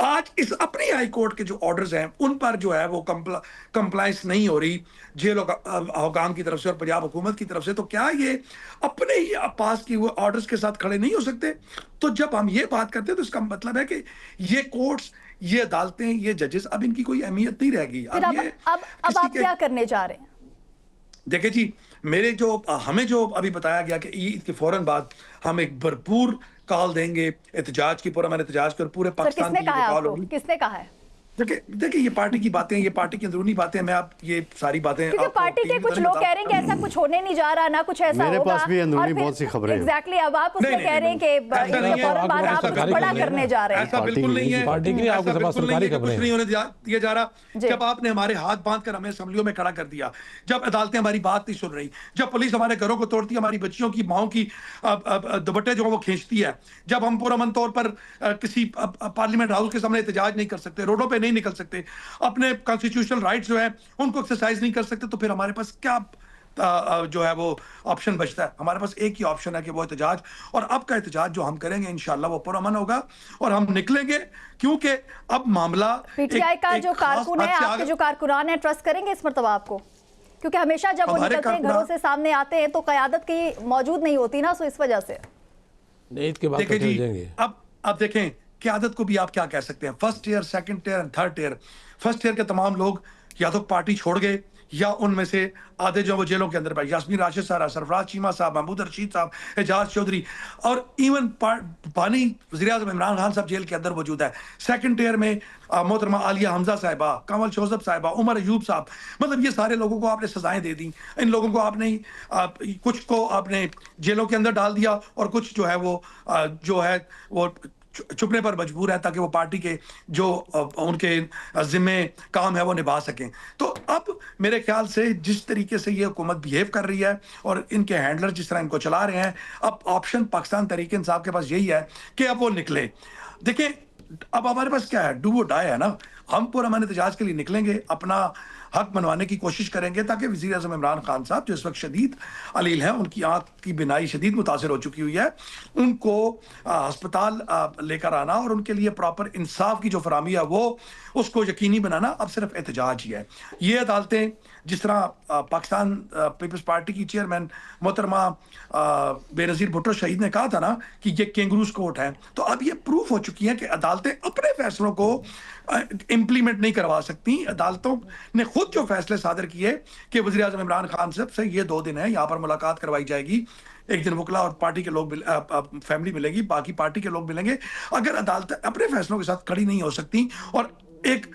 आज इस अपनी हाई कोर्ट के जो ऑर्डर्स हैं उन पर जो है वो कंप्लायंस नहीं हो रही जेल हुकाम की तरफ से और पंजाब हुकूमत की तरफ से, तो क्या ये अपने ही पास की हुए ऑर्डर्स के साथ खड़े नहीं हो सकते? तो जब हम ये बात करते हैं तो इसका मतलब है कि ये कोर्ट्स, ये अदालतें, ये जजेस, अब इनकी कोई अहमियत नहीं रहेगी। अब आप क्या करने जा रहे हैं? देखिए जी, हमें जो अभी बताया गया कि ईद के फौरन बाद हम एक भरपूर कॉल देंगे एहतजाज की, पुरअमन एहतजाज की, और पूरे पाकिस्तान की कॉल होगी। किसने कहा है? देखिए ये पार्टी की बातें, ये पार्टी की अंदरूनी बातें, मैं आप ये सारी बातें, क्योंकि पार्टी के कुछ लोग कह रहे हैं कि ऐसा कुछ होने नहीं जा रहा, ना कुछ ऐसा होगा। मेरे पास भी अंदरूनी बहुत सी खबरें हैं। एग्जैक्टली, अब आप उसमें कह रहे हैं कि फौरन बाद आप कुछ बड़ा करने जा रहे हैं। ऐसा बिल्कुल नहीं है, पार्टी की आपके पास सरकारी खबरें कुछ नहीं होने दिया जा रहा। जब आपने हमारे हाथ बांधकर हमें असेंबलियों में खड़ा कर दिया, जब अदालतें हमारी बात नहीं सुन रही, जब पुलिस हमारे घरों को तोड़ती है, हमारी बच्चियों की माओं की दुपट्टे जो वो खींचती है, जब हम पुरअमन तौर पर किसी पार्लियामेंट हाउस के सामने एहतजाज नहीं कर सकते, रोडों पे नहीं निकल सकते, अपने कॉन्स्टिट्यूशनल राइट्स जो है उनको एक्सरसाइज नहीं कर सकते, तो फिर हमारे पास क्या जो है वो ऑप्शन बचता है? हमारे पास एक ही ऑप्शन है कि वो एहतजाज, और अब का एहतजाज जो हम करेंगे इंशाल्लाह वो पुरअमन होगा और हम निकलेंगे, क्योंकि अब मामला PTI का जो कारकुन है, आपके जो कारकुनान है, ट्रस्ट करेंगे इस मर्तबा आपको? क्योंकि हमेशा जब वो निकलते हैं घरों से सामने आते हैं तो क़यादत की मौजूद नहीं होती ना, सो इस वजह से। ईद के बाद देखिए, अब देखें, क़यादत को भी आप क्या कह सकते हैं? First year, second year and third year. First year के तमाम लोग या तो पार्टी छोड़ गए या उनमें से आधे जो वो जेलों के अंदर बैठे, यास्मीन राशिद साहब, सरफराज चीमा साहब, महमूद रशीद साहब, एजाज चौधरी, और इवन पानी वज़ीर-ए-आज़म इमरान खान साहब जेल के अंदर मौजूद है। सेकंड टियर में मोहतरमा आलिया हमजा साहिबा, कमल शोजब साहिबा, उमर अयूब साहब, मतलब ये सारे लोगों को आपने सजाएं दे दी। इन लोगों को आपने कुछ को आपने जेलों के अंदर डाल दिया और कुछ जो है वो छुपने पर मजबूर है ताकि वो पार्टी के जो उनके जिम्मे काम है वो निभा सकें। तो अब मेरे ख्याल से जिस तरीके से ये हुकूमत बिहेव कर रही है और इनके हैंडलर जिस तरह इनको चला रहे हैं, अब ऑप्शन पाकिस्तान तहरीक इंसाफ के पास यही है कि अब वो निकले। देखिए अब हमारे पास क्या है, डू वो डाई है ना। हम पुरअमन एहतजाज के लिए निकलेंगे, अपना हक मनवाने की कोशिश करेंगे ताकि वज़ीर-ए-आज़म इमरान खान साहब जो इस वक्त शदीद अलील हैं, उनकी आँख की बिनाई शदीद मुतासर हो चुकी हुई है, उनको अस्पताल लेकर आना और उनके लिए प्रॉपर इंसाफ की जो फराहमी है वो उसको यकीनी बनाना अब सिर्फ एहतजाज ही है। ये अदालतें जिस तरह पाकिस्तान पीपल्स पार्टी की चेयरमैन मोहतरमा बेनज़ीर भुट्टो शहीद ने कहा था ना कि ये कैंगरूज कोर्ट है, तो अब ये प्रूफ हो चुकी है कि अदालतें अपने फैसलों को इम्प्लीमेंट नहीं करवा सकती। अदालतों ने खुद जो फैसले सादर किए कि वज़ीर-ए-आज़म इमरान खान साहब से ये 2 दिन है, यहाँ पर मुलाकात करवाई जाएगी, एक दिन वकला और पार्टी के लोग फैमिली मिलेगी, बाकी पार्टी के लोग मिलेंगे। अगर अदालतें अपने फैसलों के साथ खड़ी नहीं हो सकती और एक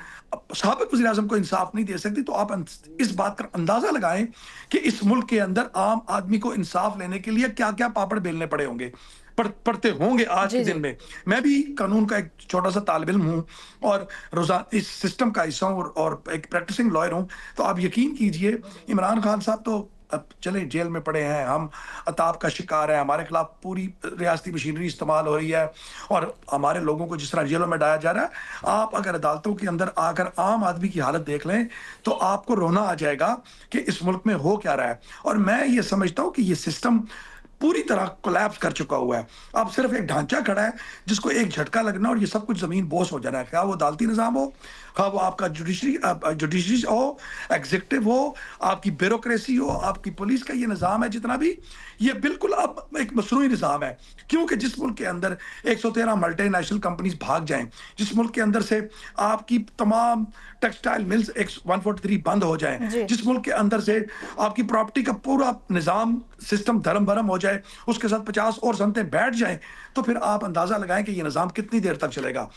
साबिक वज़ीर-ए-आज़म को इंसाफ नहीं दे सकती, तो आप इस बात का अंदाजा लगाएं कि इस मुल्क के अंदर आम आदमी को इंसाफ लेने के लिए क्या क्या पापड़ बेलने पड़े होंगे, पड़ते होंगे आज के दिन में। मैं भी कानून का एक छोटा सा तालिब इल्म हूँ और रोज़ाना इस सिस्टम का हिस्सा हूँ और एक प्रैक्टिसिंग लॉयर हूँ। तो आप यकीन कीजिए, इमरान खान साहब तो अब चले जेल में पड़े हैं, हम अताब का शिकार है, हमारे खिलाफ पूरी रियासती मशीनरी इस्तेमाल हो रही है और हमारे लोगों को जिस तरह जेलों में डाला जा रहा है। आप अगर अदालतों के अंदर आकर आम आदमी की हालत देख लें तो आपको रोना आ जाएगा कि इस मुल्क में हो क्या रहा है। और मैं ये समझता हूँ कि ये सिस्टम पूरी तरह कोलैप्स कर चुका हुआ है। अब सिर्फ एक ढांचा खड़ा है जिसको एक झटका लगना और ये सब कुछ जमीन बोस हो जाना है। क्या वो अदालती निज़ाम हो, हाँ वो आपका जुडिशरी हो, एग्जीक्यूटिव हो, आपकी ब्यूरोक्रेसी हो, आपकी पुलिस का ये निज़ाम है, जितना भी ये बिल्कुल अब एक मसनूई निज़ाम है। क्योंकि जिस मुल्क के अंदर 113 मल्टीनेशनल कंपनीज भाग जाएं, जिस मुल्क के अंदर से आपकी तमाम टेक्सटाइल मिल्स 143 बंद हो जाएं, जिस मुल्क के अंदर से आपकी प्रॉपर्टी का पूरा निज़ाम सिस्टम धर्म भरम हो जाए, उसके साथ 50 और सनतें बैठ जाएं, तो फिर आप अंदाजा लगाएं कि ये निज़ाम कितनी देर तक चलेगा।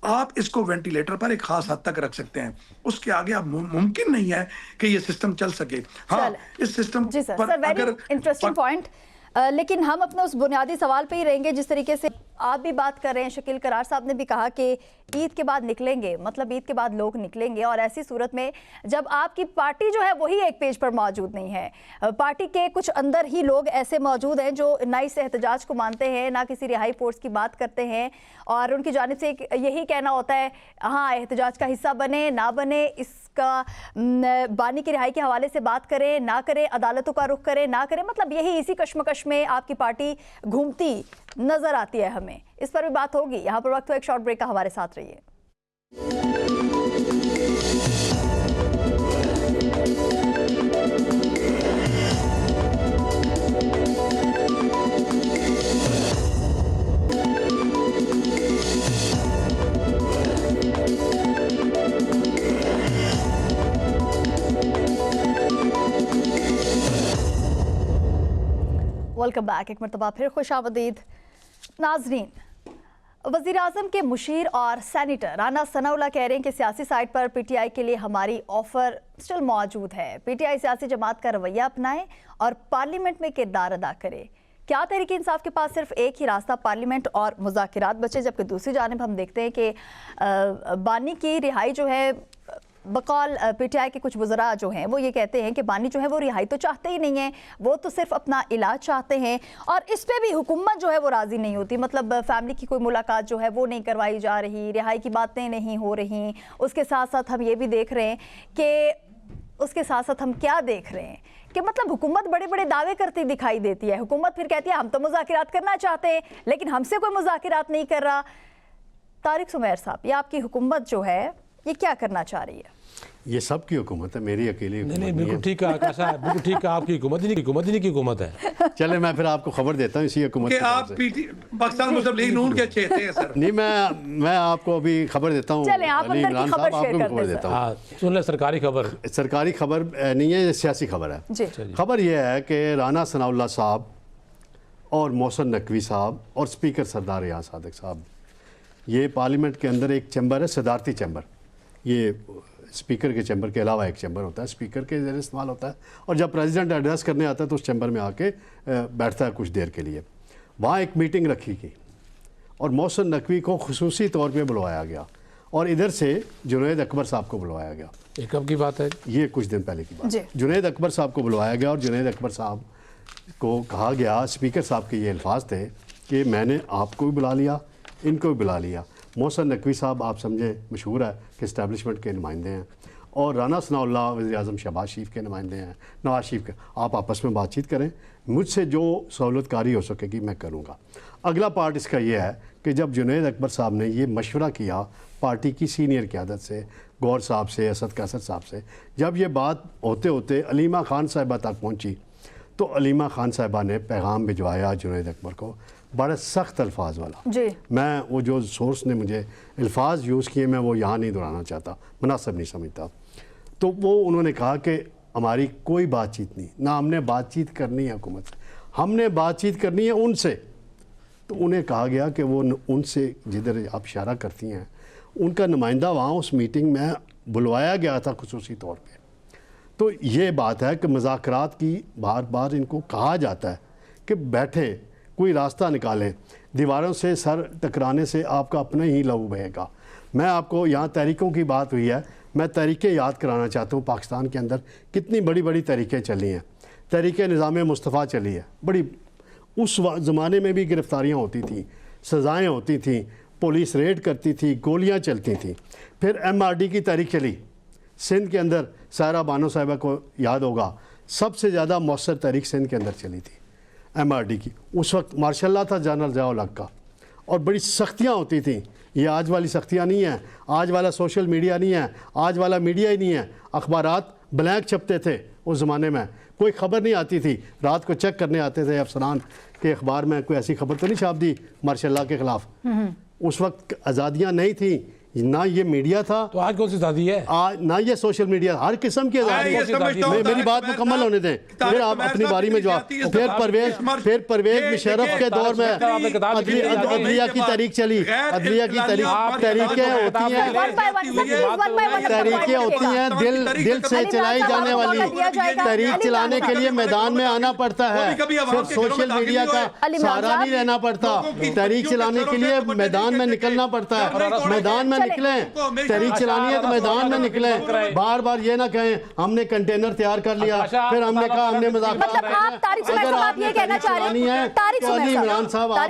आप इसको वेंटिलेटर पर एक खास हद तक रख सकते हैं, उसके आगे आप मुमकिन नहीं है कि ये सिस्टम चल सके। हाँ, इस सिस्टम पर अगर इंटरेस्टिंग पॉइंट, लेकिन हम अपने उस बुनियादी सवाल पे ही रहेंगे जिस तरीके से आप भी बात कर रहे हैं। शकील करार साहब ने भी कहा कि ईद के बाद निकलेंगे, मतलब ईद के बाद लोग निकलेंगे, और ऐसी सूरत में जब आपकी पार्टी जो है वही एक पेज पर मौजूद नहीं है, पार्टी के कुछ अंदर ही लोग ऐसे मौजूद हैं जो ना इस एहतजाज को मानते हैं, ना किसी रिहाई फोर्स की बात करते हैं, और उनकी जानिब से यही कहना होता है हाँ एहतजाज का हिस्सा बने ना बने, इसका बानी की रिहाई के हवाले से बात करें ना करें, अदालतों का रुख करें ना करें, मतलब यही इसी कश्मकश में आपकी पार्टी घूमती नजर आती है हमें। इस पर भी बात होगी। यहाँ पर वक्त हो एक शॉर्ट ब्रेक का, हमारे साथ रहिए। वेलकम बैक, एक मरतबा फिर खुशामदीद। नाजरीन, वज़ीर-ए-आज़म के मुशीर और सेनेटर राना सनाउल्लाह कह रहे हैं कि सियासी साइड पर पीटीआई के लिए हमारी ऑफर स्टिल मौजूद है। पीटीआई सियासी जमात का रवैया अपनाए और पार्लियामेंट में किरदार अदा करे। क्या तहरीक इंसाफ के पास सिर्फ एक ही रास्ता पार्लियामेंट और मुज़ाकिरात बचे, जबकि दूसरी जानिब हम देखते हैं कि बानी की रिहाई जो है, बकौल पीटीआई के कुछ वज़रा जो हैं वो ये कहते हैं कि बानी जो है वो रिहाई तो चाहते ही नहीं है, वो तो सिर्फ अपना इलाज चाहते हैं, और इस पे भी हुकूमत जो है वो राज़ी नहीं होती। मतलब फैमिली की कोई मुलाकात जो है वो नहीं करवाई जा रही, रिहाई की बातें नहीं हो रही। उसके साथ साथ हम ये भी देख रहे हैं कि हम क्या देख रहे हैं कि मतलब हुकूमत बड़े बड़े दावे करती दिखाई देती है। हुकूमत फिर कहती है हम तो मुज़ाकिरात करना चाहते हैं, लेकिन हमसे कोई मुज़ाकिरात नहीं कर रहा। तारिक सुमैर साहब, ये आपकी हुकूमत जो है ये क्या करना चाह रही है? ये सबकी हुकूमत है, मेरी अकेली हुकूमत नहीं बिल्कुल ठीक है आकाश साहब, बिल्कुल ठीक है, आपकी हुकूमत ही नहीं की हुकूमत है। चले मैं फिर आपको खबर देता हूँ इसी हुकूमत कि की आप तरफ से। पाकिस्तान मुस्लिम लीग नून के चेते हैं सर। नहीं, मैं आपको अभी खबर देता हूँ। चलें, आप अली अंदर की इमरान खबर साहब, शेयर आपको भी कर खबर दें, देता हूँ। हाँ सुन ले, सरकारी खबर। सरकारी खबर नहीं है, ये सियासी खबर है। जी खबर यह है कि राना सनाउल्लाह साहब और मोहसिन नकवी साहब और स्पीकर सरदार रियाज सादिक साहब, ये पार्लियामेंट के अंदर एक चैम्बर है, सदारती चैम्बर। ये स्पीकर के चैम्बर के अलावा एक चैम्बर होता है, स्पीकर के ज़रिए इस्तेमाल होता है, और जब प्रेसिडेंट एड्रेस करने आता है तो उस चैम्बर में आके बैठता है कुछ देर के लिए। वहाँ एक मीटिंग रखी गई और मोहसिन नकवी को खुसूसी तौर पे बुलवाया गया और इधर से जुनैद अकबर साहब को बुलवाया गया। ये कब की बात है? ये कुछ दिन पहले की बात। जी। जुनैद अकबर साहब को बुलवाया गया और जुनैद अकबर साहब को कहा गया, स्पीकर साहब के ये अल्फाज थे कि मैंने आपको भी बुला लिया, इनको भी बुला लिया। मोहसिन नकवी साहब आप समझें मशहूर है कि इस्टेब्लिशमेंट के नुमाइंदे हैं, और राना सनाउल्लाह वज़ीर-ए-आज़म शहबाज शरीफ के नुमाइंदे हैं, नवाज शरीफ के। आप आपस में बातचीत करें, मुझसे जो सहूलतकारी हो सकेगी मैं करूँगा। अगला पार्ट इसका ये है कि जब जुनैद अकबर साहब ने ये मशवरा किया पार्टी की सीनियर क़यादत से, गौर साहब से, असद कैसर साहब से, जब ये बात होते होते अलीमा खान साहिबा तक पहुँची तो अलीमा खान साहिबा ने पैगाम भिजवाया जुनैद अकबर को, बड़े सख्त अल्फाज वाला। जी मैं वो जो सोर्स ने मुझे अल्फाज यूज़ किए मैं वो यहाँ नहीं दोहराना चाहता, मुनासिब नहीं समझता। तो वो उन्होंने कहा कि हमारी कोई बातचीत नहीं, ना हमने बातचीत करनी है हुकूमत से, हमने बातचीत करनी है उनसे। तो उन्हें कहा गया कि वो उनसे जिधर आप इशारा करती हैं उनका नुमाइंदा वहाँ उस मीटिंग में बुलवाया गया था खुसूसी तौर पे। तो ये बात है कि मुज़ाकरात की बार बार इनको कहा जाता है कि बैठे कोई रास्ता निकालें, दीवारों से सर टकराने से आपका अपना ही लहू बहेगा। मैं आपको यहाँ तहरीकों की बात हुई है, मैं तहरीकें याद कराना चाहता हूँ। पाकिस्तान के अंदर कितनी बड़ी बड़ी तहरीकें चली हैं। तहरीक निज़ाम मुस्तफ़ा चली है, बड़ी उस ज़माने में भी गिरफ़्तारियाँ होती थी, सज़ाएँ होती थी, पुलिस रेड करती थी, गोलियाँ चलती थी। फिर MRD की तहरीक चली सिंध के अंदर, सायरा बानो साहिबा को याद होगा, सबसे ज़्यादा मौसर तहरीक सिंध के अंदर चली थी MRD की। उस वक्त मार्शल था जनरल ज़िया-उल-हक का, और बड़ी सख्तियाँ होती थी। ये आज वाली सख्तियाँ नहीं हैं, आज वाला सोशल मीडिया नहीं है, आज वाला मीडिया ही नहीं है। अखबारात ब्लैंक छपते थे उस ज़माने में, कोई ख़बर नहीं आती थी, रात को चेक करने आते थे अफसरान के अखबार में कोई ऐसी खबर तो नहीं छाप दी मार्शल के ख़िलाफ़। उस वक्त आज़ादियाँ नहीं थी, ना ये मीडिया था। तो आज कौन सी आज़ादी है? आज ना ये सोशल मीडिया, हर किस्म की आज़ादी। मेरी बात मुकम्मल होने दें, फिर आप अपनी बारी में जवाब। फिर परवेज मुशर्रफ के दौर में अदलिया की तहरीक चली, अदलिया की तहरीकें होती हैं, तहरीकें होती हैं दिल से चलाई जाने वाली। तहरीक चलाने के लिए मैदान में आना पड़ता है, सिर्फ सोशल मीडिया का सहारा नहीं रहना पड़ता। तहरीक चलाने के लिए मैदान में निकलना पड़ता है, मैदान में निकलें। तहरीक चलानी है तो मैदान में निकलें। बार बार ये ना कहें हमने कंटेनर तैयार कर लिया फिर हमने कहा हमने मजाक। मतलब आप तारिक सुमैर साहब आप ये कहना चाह रहे हैं, तारिक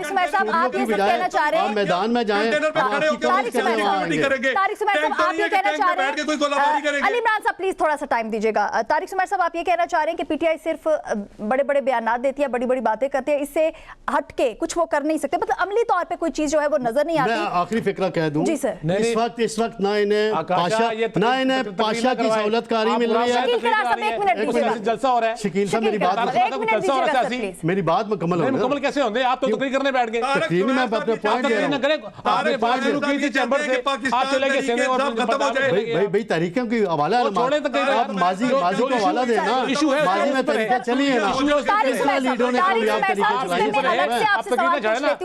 सुमैर साहब आप ये कहना चाह रहे हैं मैदान में जाएं, तारिक सुमैर साहब आप ये कहना चाह रहे हैं। अली इमरान साहब प्लीज थोड़ा सा टाइम दीजिएगा। तारिक सुमैर साहब आप ये कहना चाह रहे हैं कि पीटीआई सिर्फ बड़े बड़े बयान देती है, बड़ी बड़ी बातें करती है, इससे हटके कुछ वो कर नहीं सकते, मतलब अमली तौर पे कोई चीज जो है वो नजर नहीं आती। मैं आखिरी फिक्रा कह दूं जी सर। इस वक्त ना इन्हें पाशा की सहूलतकारी मिल रही है। जलसा हो रहा है। शकील साहब मेरी बात मुकम्मल हो मुकम्मल कैसे होंगे? आप तो तकरीर करने बैठ गए। तकरीर में अपने पॉइंट दे रहा हूं। आपने बात शुरू की थी चैम्बर से, आप चले गए सेने और भाई तरीकों की हवाला आप माजी को हवाला देना, इशू है, माजी में तरीके चली है ना, लीडरों ने कामयाब तरीके चलाई।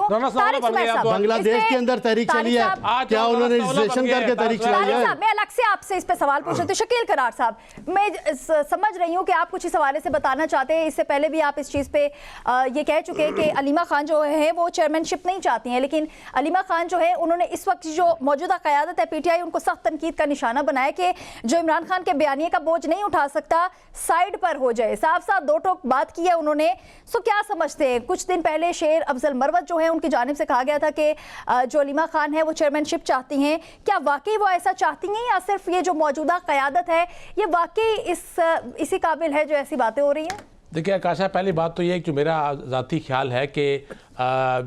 बांग्लादेश के अंदर तहरीक चली है, क्या उन्होंने रजिस्ट्रेशन करके तहरीक चलाई है? मैं अलग से आपसे इस पे सवाल पूछ रही थी। शकील करार साहब, मैं समझ रही हूँ कि आप कुछ इस हवाले से बताना चाहते हैं। इससे पहले भी आप इस चीज़ पे ये कह चुके हैं कि अलीमा खान जो है वो चेयरमैनशिप नहीं चाहती हैं, लेकिन अलीमा खान जो है उन्होंने इस वक्त जो मौजूदा क़यादत है पीटीआई उनको सख्त तनकीद का निशाना बनाया कि जो इमरान खान के बयानिए का बोझ नहीं उठा सकता साइड पर हो जाए। साफ साफ दो टोक बात की है उन्होंने। सो क्या समझते हैं, कुछ दिन पहले शेर अफजल मरवत जो है उनकी जानिब से कहा गया था कि जो अलीमा खान है वो चेयरमैनशिप चाहती हैं, क्या वाकई वो ऐसा चाहती हैं या सिर्फ ये जो मौजूदा क़यादत है ये वाकई इसी काबिल है जो ऐसी बातें हो रही हैं? देखिए आकाशा, पहली बात तो ये है कि मेरा ज़ाती ख्याल है कि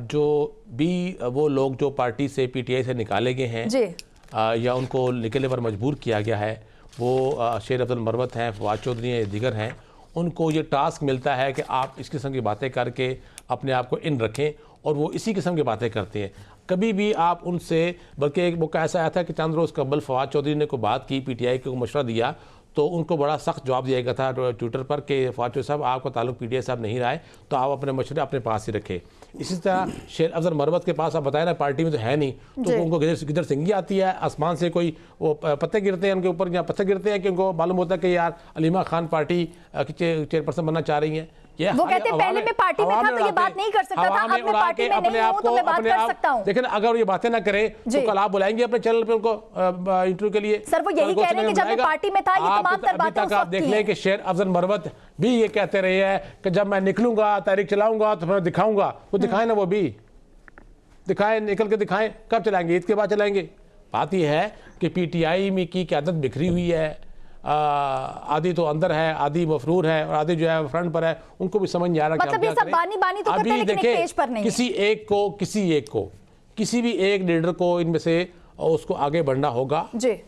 जो भी वो लोग जो पार्टी से पीटीआई से निकाले गए हैं जी, या उनको निकलने पर मजबूर किया गया है, वो शेर अब्दुल मरवत हैं, फवाद चौधरी हैं, दीगर हैं, उनको ये टास्क मिलता है कि आप इस किस्म की बातें करके अपने आप को इन रखें, और वो इसी किस्म की बातें करते हैं। कभी भी आप उनसे, बल्कि एक मौका ऐसा आया था कि चंद रोज़ कबल फवाद चौधरी ने कोई बात की, PTI को मशवरा दिया, तो उनको बड़ा सख्त जवाब दिया गया था ट्विटर पर कि फवाद चौधरी साहब, आपका ताल्लुक PTI साहब नहीं रहा है, तो आप अपने मशवरे अपने पास ही रखें। इसी तरह शेर अफजल मरवत के पास आप बताया ना, पार्टी में तो है नहीं, तो उनको किधर सिंगी आती है, आसमान से कोई वो पत्ते गिरते हैं उनके ऊपर, या पत्थर गिरते हैं कि उनको मालूम होता है कि यार अलीमा खान पार्टी की चेयरपर्सन बनना चाह रही हैं। वो कहते हैं पहले मैं पार्टी में था तो ये बात नहीं कर सकता था, अब मैं पार्टी में नहीं हूं तो मैं बात कर सकता हूं। लेकिन अगर ये बातें ना करे तो कल आप बुलाएंगे अपने चैनल पे उनको इंटरव्यू के लिए? सर वो यही कह रहे हैं कि जब मैं पार्टी में था ये तमाम तर बातें उस वक्त देख लें कि शेर अफजल मरवत भी ये कहते रहे हैं कि जब मैं निकलूंगा, तहरीक चलाऊंगा तो मैं दिखाऊंगा। वो दिखाएं ना, वो भी दिखाएं, निकल के दिखाएं। कब चलाएंगे? ईद के बाद चलाएंगे। बात यह है कि PTI में की क्यादत बिखरी हुई है, आदि तो अंदर है, आदि मफरूर है और आदि जो है फ्रंट पर है, उनको भी समझ नहीं आ रहा मतलब ये सब बानी तो करते हैं, लेकिन एक पेज पर नहीं। किसी भी एक लीडर को इनमें से उसको आगे बढ़ना होगा जी।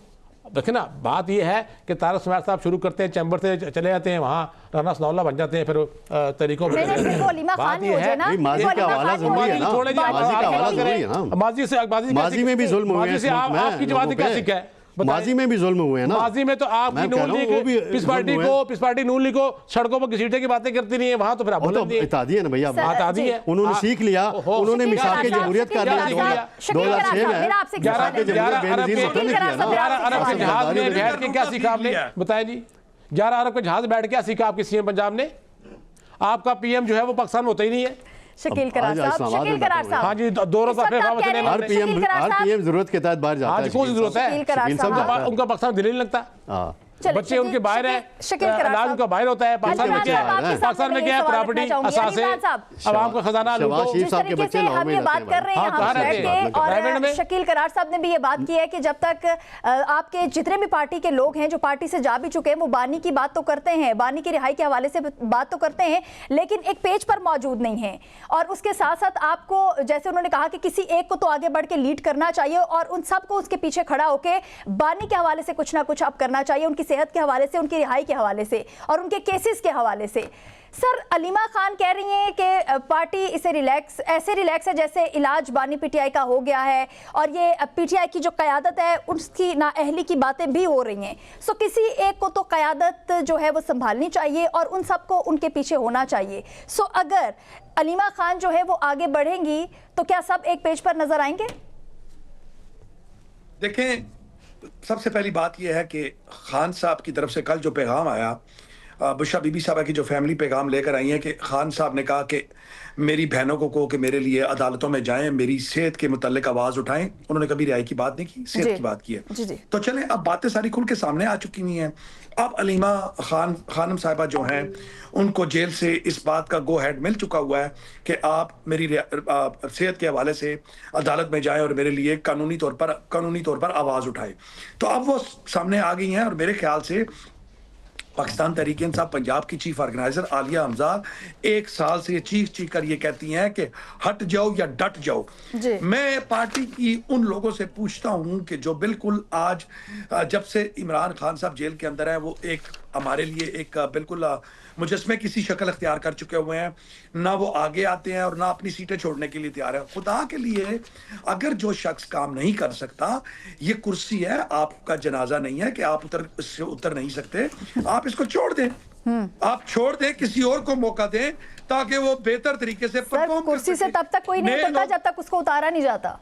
देखिए ना, बात यह है कि तारक सुमैर साहब शुरू करते हैं, चैम्बर से चले जाते हैं, वहाँ राना सनाउल्लाह बन जाते हैं, फिर तरीकों पर बात यह है माजी में भी जुल्म हुए हैं, आपकी जवाब क्या सीखा है? माजी में भी जुल्म हुए हैं ना। माजी में तो आपकी नून लीग पिस पार्टी नून लीग को सड़कों पर घसीटने की बातें करती नहीं है, वहां तो फिर आप इतादी है ना भैया, इतादी है। उन्होंने सीख लिया, उन्होंने मिसाक जमहूरियत का लिया 2006 में 11 अरब के जहाज में बैठ के क्या सीखा आपने? बताया जी, 11 अरब के जहाज बैठ क्या सीखा आपके CM पंजाब ने? आपका PM जो है वो पाकिस्तान में होता ही नहीं है। शकील करार साहब, हाँ जी, दो रोज अपने हर PM जरूरत के तहत बाहर जाता है। कौन सी जरूरत है? उनका पाकिस्तान दिल नहीं लगता, बच्चे उनके बाहर हैं, इलाज उनका बाहर होता है। पाकिस्तान में क्या है? पाकिस्तान में क्या है? प्रॉपर्टी, असासे, अवाम का खजाना लूटो। जिस तरीके से हम ये बात कर रहे हैं हम बैठ के, और शकील करार साहब ने भी ये बात की है कि जब तक आपके जितने भी पार्टी के लोग हैं जो पार्टी से जा भी चुके हैं, वो बानी की बात तो करते हैं, बानी की रिहाई के हवाले से बात तो करते हैं, लेकिन एक पेज पर मौजूद नहीं है। और उसके साथ साथ आपको, जैसे उन्होंने कहा कि किसी एक को तो आगे बढ़ के लीड करना चाहिए और उन सबको उसके पीछे खड़ा होकर बानी के हवाले से कुछ ना कुछ अब करना चाहिए, उनकी सेहत के हवाले से, उनकी रिहाई के हवाले से और उनके केसेस के हवाले से। सर, अलीमा खान कह रही हैं कि पार्टी इसे ऐसे रिलैक्स है जैसे इलाज बानी PTI का हो गया है, और ये PTI की जो क़यादत है उसकी नाअहली की बातें भी हो रही हैं। सो किसी एक को तो क़यादत जो है वो संभालनी चाहिए और उन सबको उनके पीछे होना चाहिए। सो अगर अलीमा खान जो है वो आगे बढ़ेंगी तो क्या सब एक पेज पर नजर आएंगे? देखें, सबसे पहली बात यह है कि खान साहब की तरफ से कल जो पैगाम आया, बुशरा बीबी साहबा की जो फैमिली पैगाम लेकर आई है कि खान साहब ने कहा कि मेरी बहनों को कहो कि मेरे लिए अदालतों में जाएं, मेरी सेहत के मुताल्लिक आवाज़ उठाएं। उन्होंने कभी रिहाई की बात नहीं की, सेहत की बात की है। तो चलें, अब बातें सारी खुल के सामने आ चुकी हुई हैं। अब अलीमा खानम साहिबा जो हैं उनको जेल से इस बात का गो हेड मिल चुका हुआ है कि आप मेरी सेहत के हवाले से अदालत में जाएं और मेरे लिए कानूनी तौर पर आवाज़ उठाएं। तो अब वो सामने आ गई हैं और मेरे ख्याल से पाकिस्तान तहरीक इंसाफ पंजाब की चीफ ऑर्गेनाइजर आलिया हमजा 1 साल से चीख कर ये कहती हैं कि हट जाओ या डट जाओ। मैं पार्टी की उन लोगों से पूछता हूं कि जो बिल्कुल आज जब से इमरान खान साहब जेल के अंदर हैं, वो एक हमारे लिए एक बिल्कुल मुजस्मे किसी शक्ल अख्तियार कर चुके हुए हैं, ना वो आगे आते हैं और ना अपनी सीटें छोड़ने के लिए तैयार है। खुदा के लिए, अगर जो शख्स काम नहीं कर सकता, ये कुर्सी है, आपका जनाजा नहीं है कि आप इससे उतर नहीं सकते, आप इसको छोड़ दें, आप छोड़ दें, किसी और को मौका दें ताकि वो बेहतर तरीके से परफॉर्म कर कुर्सी से तब तक कोई नहीं उतरता जब तक उसको उतारा नहीं जाता।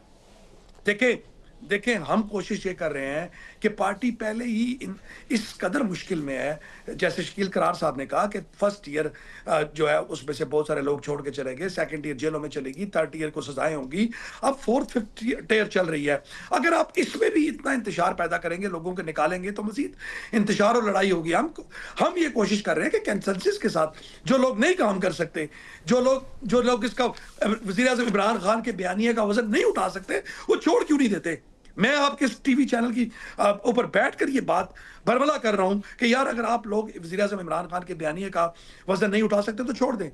देखें, हम कोशिश ये कर रहे हैं कि पार्टी पहले ही इस कदर मुश्किल में है, जैसे शकील करार साहब ने कहा कि फर्स्ट ईयर जो है उसमें से बहुत सारे लोग छोड़ के चले गए, सेकंड ईयर जेलों में चलेगी, थर्ड ईयर को सजाएं होंगी, अब फोर्थ फिफ्थ ईयर चल रही है। अगर आप इसमें भी इतना इंतशार पैदा करेंगे, लोगों को निकालेंगे, तो मजीद इंतशार और लड़ाई होगी। हम ये कोशिश कर रहे हैं कि कंसेंसस के साथ जो लोग नहीं काम कर सकते, जो लोग इसका वज़ीर-ए-आज़म इमरान खान के बयानिए का वजन नहीं उठा सकते, वो छोड़ क्यों नहीं देते। मैं आपके टीवी चैनल की ऊपर बैठकर ये बात बरमला कर रहा हूं कि यार, अगर आप लोग वज़ीर-ए-आज़म इमरान खान के बयानिए का वजन नहीं उठा सकते तो छोड़ दें।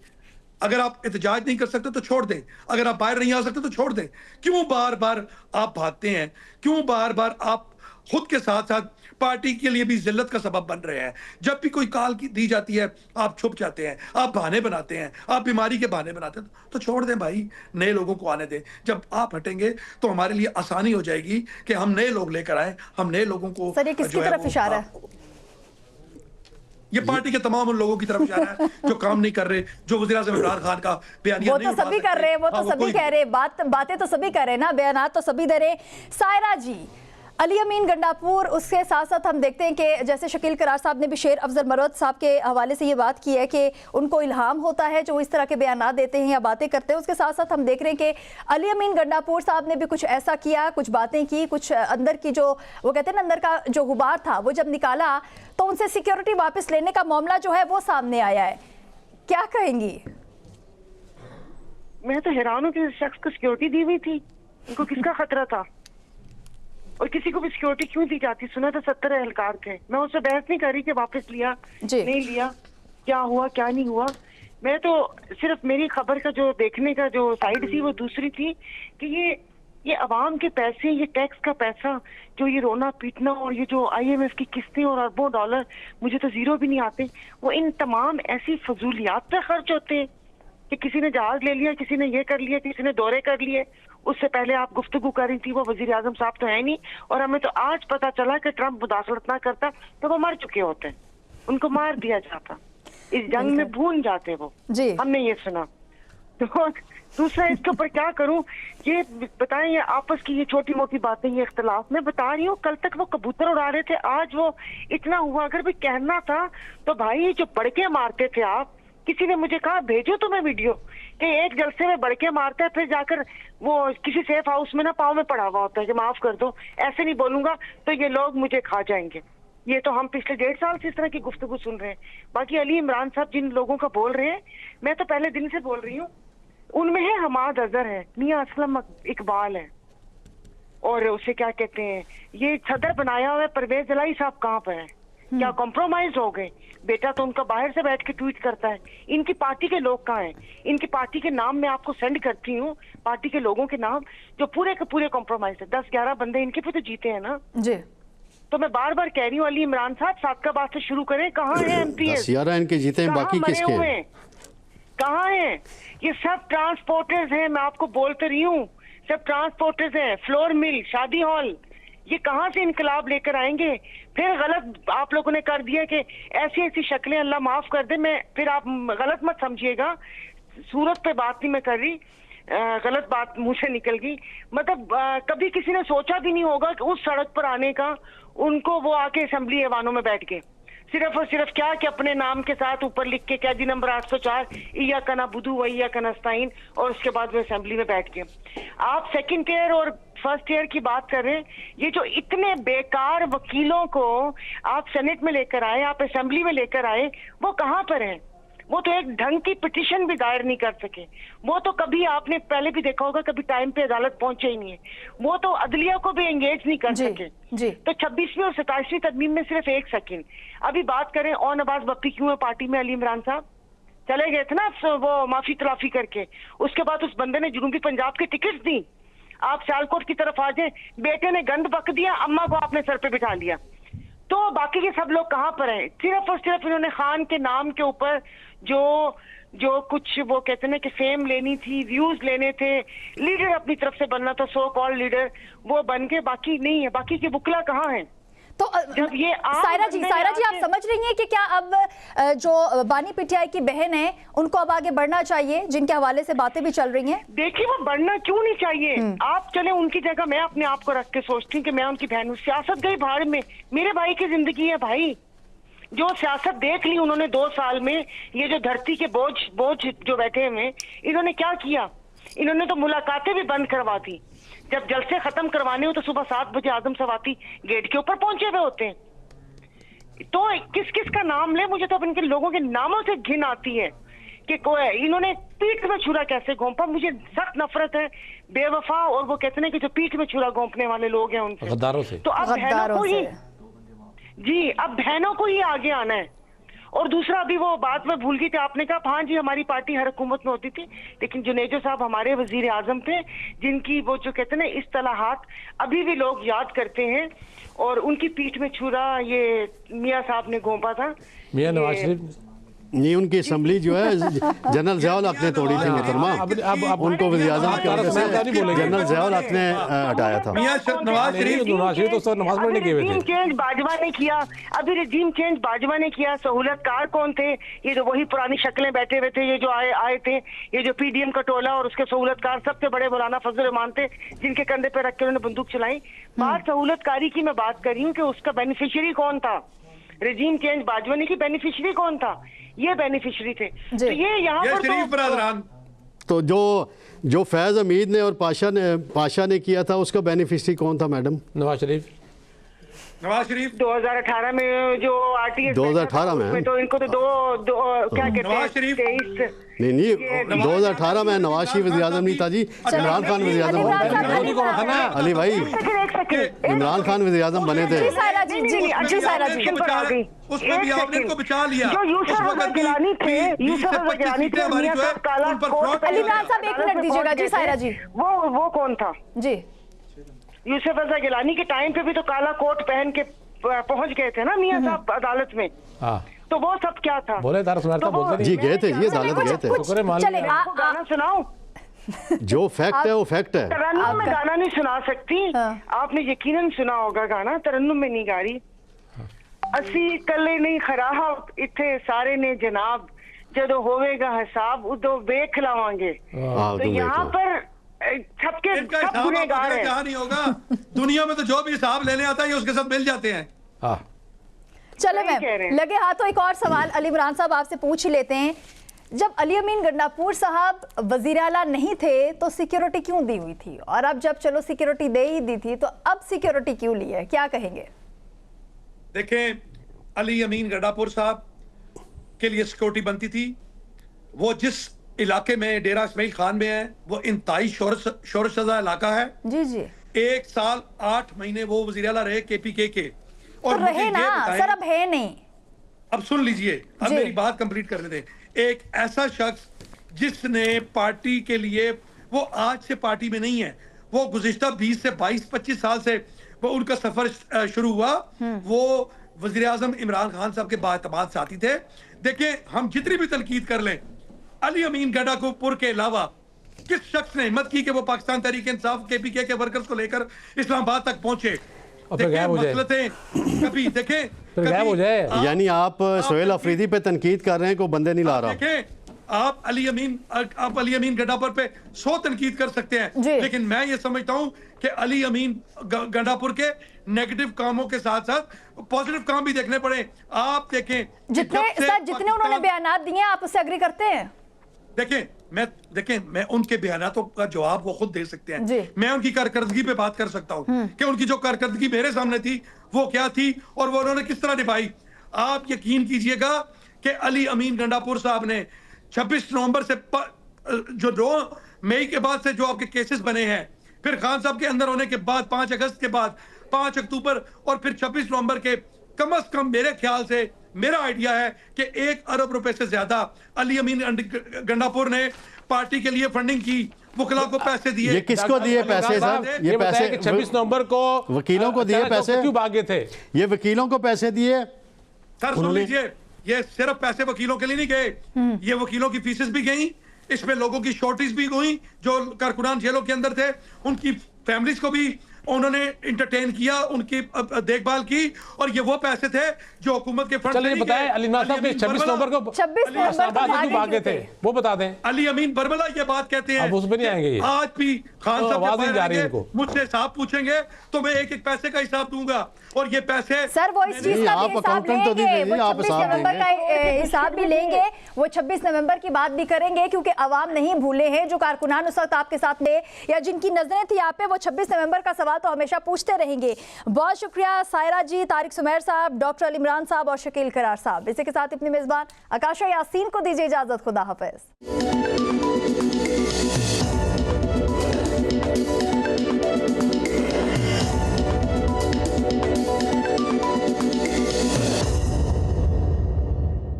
अगर आप एहतजाज नहीं कर सकते तो छोड़ दें, अगर आप बाहर नहीं आ सकते तो छोड़ दें। क्यों बार बार आप भागते हैं? क्यों बार बार आप खुद के साथ साथ पार्टी के लिए भी जिल्लत का सबब बन रहे हैं? जब भी कोई कॉल दी जाती है आप छुप जाते हैं, आप बहाने बनाते हैं, आप बीमारी के बहाने बनाते हैं। तो छोड़ दें भाई, नए लोगों को आने दें। जब आप हटेंगे तो हमारे लिए आसानी हो जाएगी कि हम नए लोग लेकर आए, हम नए लोगों को। सर ये किसकी तरफ इशारा है? ये पार्टी के तमाम उन लोगों की तरफ इशारा है जो काम नहीं कर रहे, जो वज़ीर आज़म इमरान खान का बयानिया वो तो सभी कर रहे हैं, वो तो सभी कह रहे हैं, बातें तो सभी कर रहे हैं ना, बयानात तो सभी दे रहे हैं। सायरा जी, अली अमीन गंडापुर, उसके साथ साथ हम देखते हैं कि जैसे शकील करार साहब ने भी शेर अफजल मरवत साहब के हवाले से ये बात की है कि उनको इल्हाम होता है जो इस तरह के बयानात देते हैं या बातें करते हैं। उसके साथ साथ हम देख रहे हैं कि अली अमीन गंडापुर साहब ने भी कुछ ऐसा किया, कुछ बातें की, कुछ अंदर की जो वो कहते हैं ना अंदर का जो गुबार था वो जब निकाला तो उनसे सिक्योरिटी वापस लेने का मामला जो है वो सामने आया है। क्या कहेंगी? मैं तो हैरान हूँ कि इस शख्स को सिक्योरिटी दी हुई थी, इनको किसका खतरा था और किसी को भी सिक्योरिटी क्यों दी जाती? सुना तो 70 एहलकार थे। मैं उससे बहस नहीं कर रही कि वापस लिया नहीं लिया, क्या हुआ क्या नहीं हुआ। मैं तो सिर्फ मेरी खबर का जो देखने का जो साइड थी वो दूसरी थी कि ये अवाम के पैसे, ये टैक्स का पैसा, जो ये रोना पीटना और ये जो IMF की किस्तें और अरबों डॉलर, मुझे तो जीरो भी नहीं आते, वो इन तमाम ऐसी फजूलियात पे खर्च होते हैं कि किसी ने जहाज ले लिया, किसी ने ये कर लिया, किसी ने दौरे कर लिए। उससे पहले आप गुफ्तगू कर रही थी, वो वजीर आजम साहब तो है नहीं, और हमें तो आज पता चला कि ट्रंप मुदाखलत ना करता तो वो मर चुके होते, उनको मार दिया जाता, इस जंग में भून जाते वो। हमने ये सुना। तो दूसरा इसके ऊपर क्या करूं, ये बताएं, ये आपस की ये छोटी मोटी बातें, ये इख्तलाफ मैं बता रही हूँ। कल तक वो कबूतर उड़ा रहे थे, आज वो इतना हुआ। अगर भी कहना था तो भाई जो बड़के मारते थे आप, किसी ने मुझे कहा भेजो तुम्हें वीडियो कि एक जलसे में बड़के मारते हैं, फिर जाकर वो किसी सेफ हाउस में ना पाँव में पड़ा हुआ होता है कि माफ कर दो, ऐसे नहीं बोलूंगा तो ये लोग मुझे खा जाएंगे। ये तो हम पिछले 1.5 साल से इस तरह की गुफ्तगू सुन रहे हैं। बाकी अली इमरान साहब जिन लोगों का बोल रहे हैं, मैं तो पहले दिन से बोल रही हूँ, उनमें है हमाद अजहर है, मियां असलम इकबाल है, और उसे क्या कहते हैं, ये सदर बनाया हुआ है परवेज जलाई साहब कहाँ पर है? क्या कॉम्प्रोमाइज हो गए? बेटा तो उनका बाहर से बैठ के ट्वीट करता है। इनकी पार्टी के लोग कहाँ हैं? इनकी पार्टी के नाम मैं आपको सेंड करती हूँ, पार्टी के लोगों के नाम जो पूरे के पूरे कॉम्प्रोमाइज है। 10-11 बंदे इनके पे तो जीते हैं ना जी। तो मैं बार बार कह रही हूँ, अली इमरान साहब सादकाबाद से शुरू करें। कहाँ है MPs? इनके जीते हैं, बाकी किसके हैं? कहाँ हैं? ये सब ट्रांसपोर्टर्स हैं, मैं आपको बोलते रही हूँ, सब ट्रांसपोर्टर्स हैं। फ्लोर मिल, शादी हॉल, ये कहाँ से इनकलाब लेकर आएंगे? फिर गलत आप लोगों ने कर दिया कि ऐसी ऐसी शक्लें, अल्लाह माफ कर दे। मैं फिर आप गलत मत समझिएगा, सूरत पे बात नहीं मैं कर रही, गलत बात मुंह से निकल गई। मतलब कभी किसी ने सोचा भी नहीं होगा कि उस सड़क पर आने का, उनको वो आके असेंबली ऐवानों में बैठ के सिर्फ और सिर्फ क्या कि अपने नाम के साथ ऊपर लिख के कैदी नंबर 804 इया कना बुधू व इया कना स्ताइन, और उसके बाद वो असेंबली में बैठ के आप सेकंड ईयर और फर्स्ट ईयर की बात कर रहे हैं। ये जो इतने बेकार वकीलों को आप सेनेट में लेकर आए, आप असेंबली में लेकर आए, वो कहाँ पर हैं? वो तो एक ढंग की पिटीशन भी दायर नहीं कर सके। वो तो कभी आपने पहले भी देखा होगा, कभी टाइम पे अदालत पहुंचे ही नहीं है। वो तो अदलिया को भी एंगेज नहीं कर सके। तो 26वीं और 27वीं तरमीम में सिर्फ 1 सेकंड अभी बात करें, और नवाज बप्पी क्यों है पार्टी में? अली इमरान साहब चले गए थे ना वो माफी तलाफी करके, उसके बाद उस बंदे ने जनूबी पंजाब की टिकट दी। आप सियालकोट की तरफ आ जाए, बेटे ने गंद बक दिया, अम्मा को आपने सर पे बिठा लिया। तो बाकी के सब लोग कहाँ पर हैं? सिर्फ और सिर्फ इन्होंने खान के नाम के ऊपर जो कुछ वो कहते हैं कि फेम लेनी थी, व्यूज लेने थे, लीडर अपनी तरफ से बनना था, सो कॉल्ड लीडर, वो बन के बाकी नहीं है। बाकी के बुकला कहाँ हैं? तो जब ये सायरा जी आप समझ रही हैं कि क्या अब जो बानी पीटीआई की बहन है उनको अब आगे बढ़ना चाहिए, जिनके हवाले से बातें भी चल रही हैं? देखिए वो बढ़ना क्यों नहीं चाहिए? आप चले उनकी जगह, मैं अपने आप को रख के सोचती हूँ कि मैं उनकी बहन हूँ। सियासत गई भाड़ में, मेरे भाई की जिंदगी है भाई। जो सियासत देख ली उन्होंने 2 साल में, ये जो धरती के बोझ जो बैठे हुए, इन्होंने क्या किया? इन्होंने तो मुलाकातें भी बंद करवा दी। जब जलसे खत्म करवाने हो तो सुबह 7 बजे आदम सवाती गेट के ऊपर पहुंचे हुए होते हैं। तो किस किस का नाम ले? मुझे तो अब इनके लोगों के नामों से घिन आती है कि इन्होंने पीठ में छुरा कैसे घोंपा। मुझे सख्त नफरत है बेवफा और वो कहते हैं कि जो पीठ में छुरा घोंपने वाले लोग हैं उनसे। गद्दारों से। तो अब बहनों को ही, जी अब बहनों को ही आगे आना है। और दूसरा अभी वो बात में भूल गई थी, आपने कहा हाँ जी हमारी पार्टी हर हुकूमत में होती थी, लेकिन जुनेजो साहब हमारे वजीर आजम थे जिनकी वो जो कहते हैं ना इस्तेलाहात अभी भी लोग याद करते हैं, और उनकी पीठ में छुरा ये मियाँ साहब ने घोंपा था। मियाँ नवाज शरीफ नहीं, उनकी असम्बली जो है जनरल ज़ियाउल हक ने तोड़ी थी मोहतरमा, उनको वज़ीर आज़म के अहदे से जनरल ज़ियाउल हक ने हटाया था। नवाज शरीफ तो सर नमाज पढ़ने के रजीम चेंज बाजवा ने किया, अभी रजीम चेंज बाजवा ने किया। सहूलतकार कौन थे? ये जो वही पुरानी शक्लें बैठे हुए थे, ये जो आए थे, ये जो पीडीएम का टोला, और उसके सहूलतकार सबसे बड़े मौलाना फजल रहमान थे जिनके कंधे पे रख के उन्होंने बंदूक चलाई। बात सहूलतकारी की मैं बात कर रही हूँ कि उसका बेनिफिशियरी कौन था? रजीम चेंज बाजवानी की बेनिफिशियरी कौन था? ये बेनिफिशियरी थे। तो ये यहाँ पर तो जो फैज हमीद ने और पाशा ने किया था उसका बेनिफिशियरी कौन था मैडम? नवाज शरीफ 2018 में जो आरटीएस 2018 में तो इनको तो दो क्या कहते हैं 23 नहीं 2018 में नवाज शरीफ वज़ीर आज़म नहीं था जी, इमरान खान वज़ीर आज़म बने। अली भाई इमरान खान वज़ीर आज़म बने थे। उसमें भी आपने इनको बचा लिया। जो यूसुफ रज़ा गिलानी थे मियां साहब काला कोट। अली इमरान साहब एक मिनट दीजिएगा जी। सायरा जी वो कौन था जी? यूसुफ रज़ा गिलानी के टाइम पे भी तो काला कोट पहन के पहुंच गए थे ना मियां साहब अदालत में। तो वो सब क्या था? बोले जी गए थे जी, अदालत गए थे। चले गाना सुनाओ। जो फैक्ट है वो फैक्ट है। तरन्नुम में गाना नहीं सुना सकती। आपने यकीनन सुना होगा गाना, तरन्नुम में नहीं गा रही। असी कले नहीं खराहा इथे सारे ने जनाब, जदों होवेगा हिसाब उदों वेख लावांगे। तो यहाँ पर सबके सब गुनहगार हैं। नहीं होगा दुनिया में तो जो भी हिसाब लेने आता है उसके साथ मिल जाते हैं। चलो मैम लगे हाथों एक और सवाल अली इमरान साहब आपसे पूछ ही लेते हैं। जब अली अमीन गंडापुर साहब वजीर आला नहीं थे तो सिक्योरिटी क्यों दी हुई थी, और अब जब चलो सिक्योरिटी दे ही दी थी तो अब सिक्योरिटी क्यों ली है, क्या कहेंगे? देखें, अली अमीन गंडापुर साहब के लिए सिक्योरिटी बनती थी। वो जिस इलाके में डेरा इस्माइल खान में है वो इंतहाई शोर शज़ा इलाका है। जी जी। 1 साल 8 महीने वो वज़ीर आला रहे केपीके के। और तो रहे ना सर, अब है नहीं। अब सुन लीजिए, अब मेरी बात कंप्लीट करने दें। एक ऐसा शख्स जिसने पार्टी के लिए, वो आज से पार्टी में नहीं है, वो गुज़िश्ता 20 से 22-25 साल से वो उनका सफर शुरू हुआ। वो वज़ीर आज़म इमरान खान साहब के बातमाद साथी थे। देखिए, हम जितनी भी तनकीद कर लें, अली अमीन गंडापुर के अलावा किस शख्स ने हिम्मत की कि वो पाकिस्तान तहरीक इंसाफ केपीके के वर्कर्स को लेकर इस्लामाबाद तक पहुंचे? कभी देखें, यानी आप सोहेल अफरीदी पे तनकीद कर रहे हैं, कोई बंदे नहीं ला रहा। देखें, आप अली अमीन गंडापुर पे 100 तनकीद कर सकते हैं, लेकिन मैं ये समझता हूं कि अली अमीन गंडापुर के नेगेटिव कामों के साथ साथ पॉजिटिव काम भी देखने पड़े। आप देखें जितने उन्होंने बयानात दिए आप उससे एग्री करते हैं? देखें, मैं उनके बयानों का जवाब वो खुद दे सकते हैं। मैं उनकी कारकर्दगी पे बात कर सकता हूं कि उनकी जो कारकर्दगी मेरे सामने थी वो क्या थी और वो उन्होंने किस तरह निभाई। आप यकीन कीजिएगा कि अली अमीन गंडापुर साहब ने 26 नवंबर से जो 2 मई के बाद से जो आपके केसेस बने हैं, फिर खान साहब के अंदर होने के बाद 5 अगस्त के बाद 5 अक्टूबर और फिर 26 नवंबर के, कम से कम मेरे ख्याल से, मेरा आइडिया है कि 1 अरब रुपए से ज्यादा अली अमीन गंडापुर ने पार्टी के लिए फंडिंग की, वकीलों को पैसे दिए। ये किसको दिए पैसे सर? ये पैसे 26 नवंबर को वकीलों को दिए पैसे, क्यों भागे थे? ये वकीलों को पैसे दिए सर। सुन लीजिए, ये सिर्फ पैसे वकीलों के लिए नहीं गए, ये वकीलों की फीसेस भी गई, इसमें लोगों की शॉर्टेज भी हुई जो कारकुनान जेलों के अंदर थे, उनकी फैमिलीज को भी उन्होंने इंटरटेन किया, उनकी देखभाल की, और ये वो पैसे थे जो हुकूमत के फंड से बताएं। अली इमरान साहब के 26 नवंबर को क्यों भागे थे वो बता दें। अली अमीन बरबला ये बात कहते हैं, अब उसमें नहीं आएंगे ये। आज भी खान साहब मुझसे हिसाब पूछेंगे तो मैं एक पैसे का हिसाब दूंगा, और ये पैसे सर वो इस चीज का भी हिसाब लेंगे, वो 26 नवंबर का हिसाब भी लेंगे, वो 26 नवंबर की बात भी करेंगे, क्योंकि अवाम नहीं भूले हैं जो कारकुनान उस वक्त आपके साथ थे या जिनकी नजरें थी आप पे, वो 26 नवंबर का सवाल तो हमेशा पूछते रहेंगे। बहुत शुक्रिया सायरा जी, तारिक सुमैर साहब, डॉक्टर अली इमरान साहब और शकील करार साहब। इसी के साथ अपनी मेजबान आकाशा यासीन को दीजिए इजाजत। खुदा हाफिज।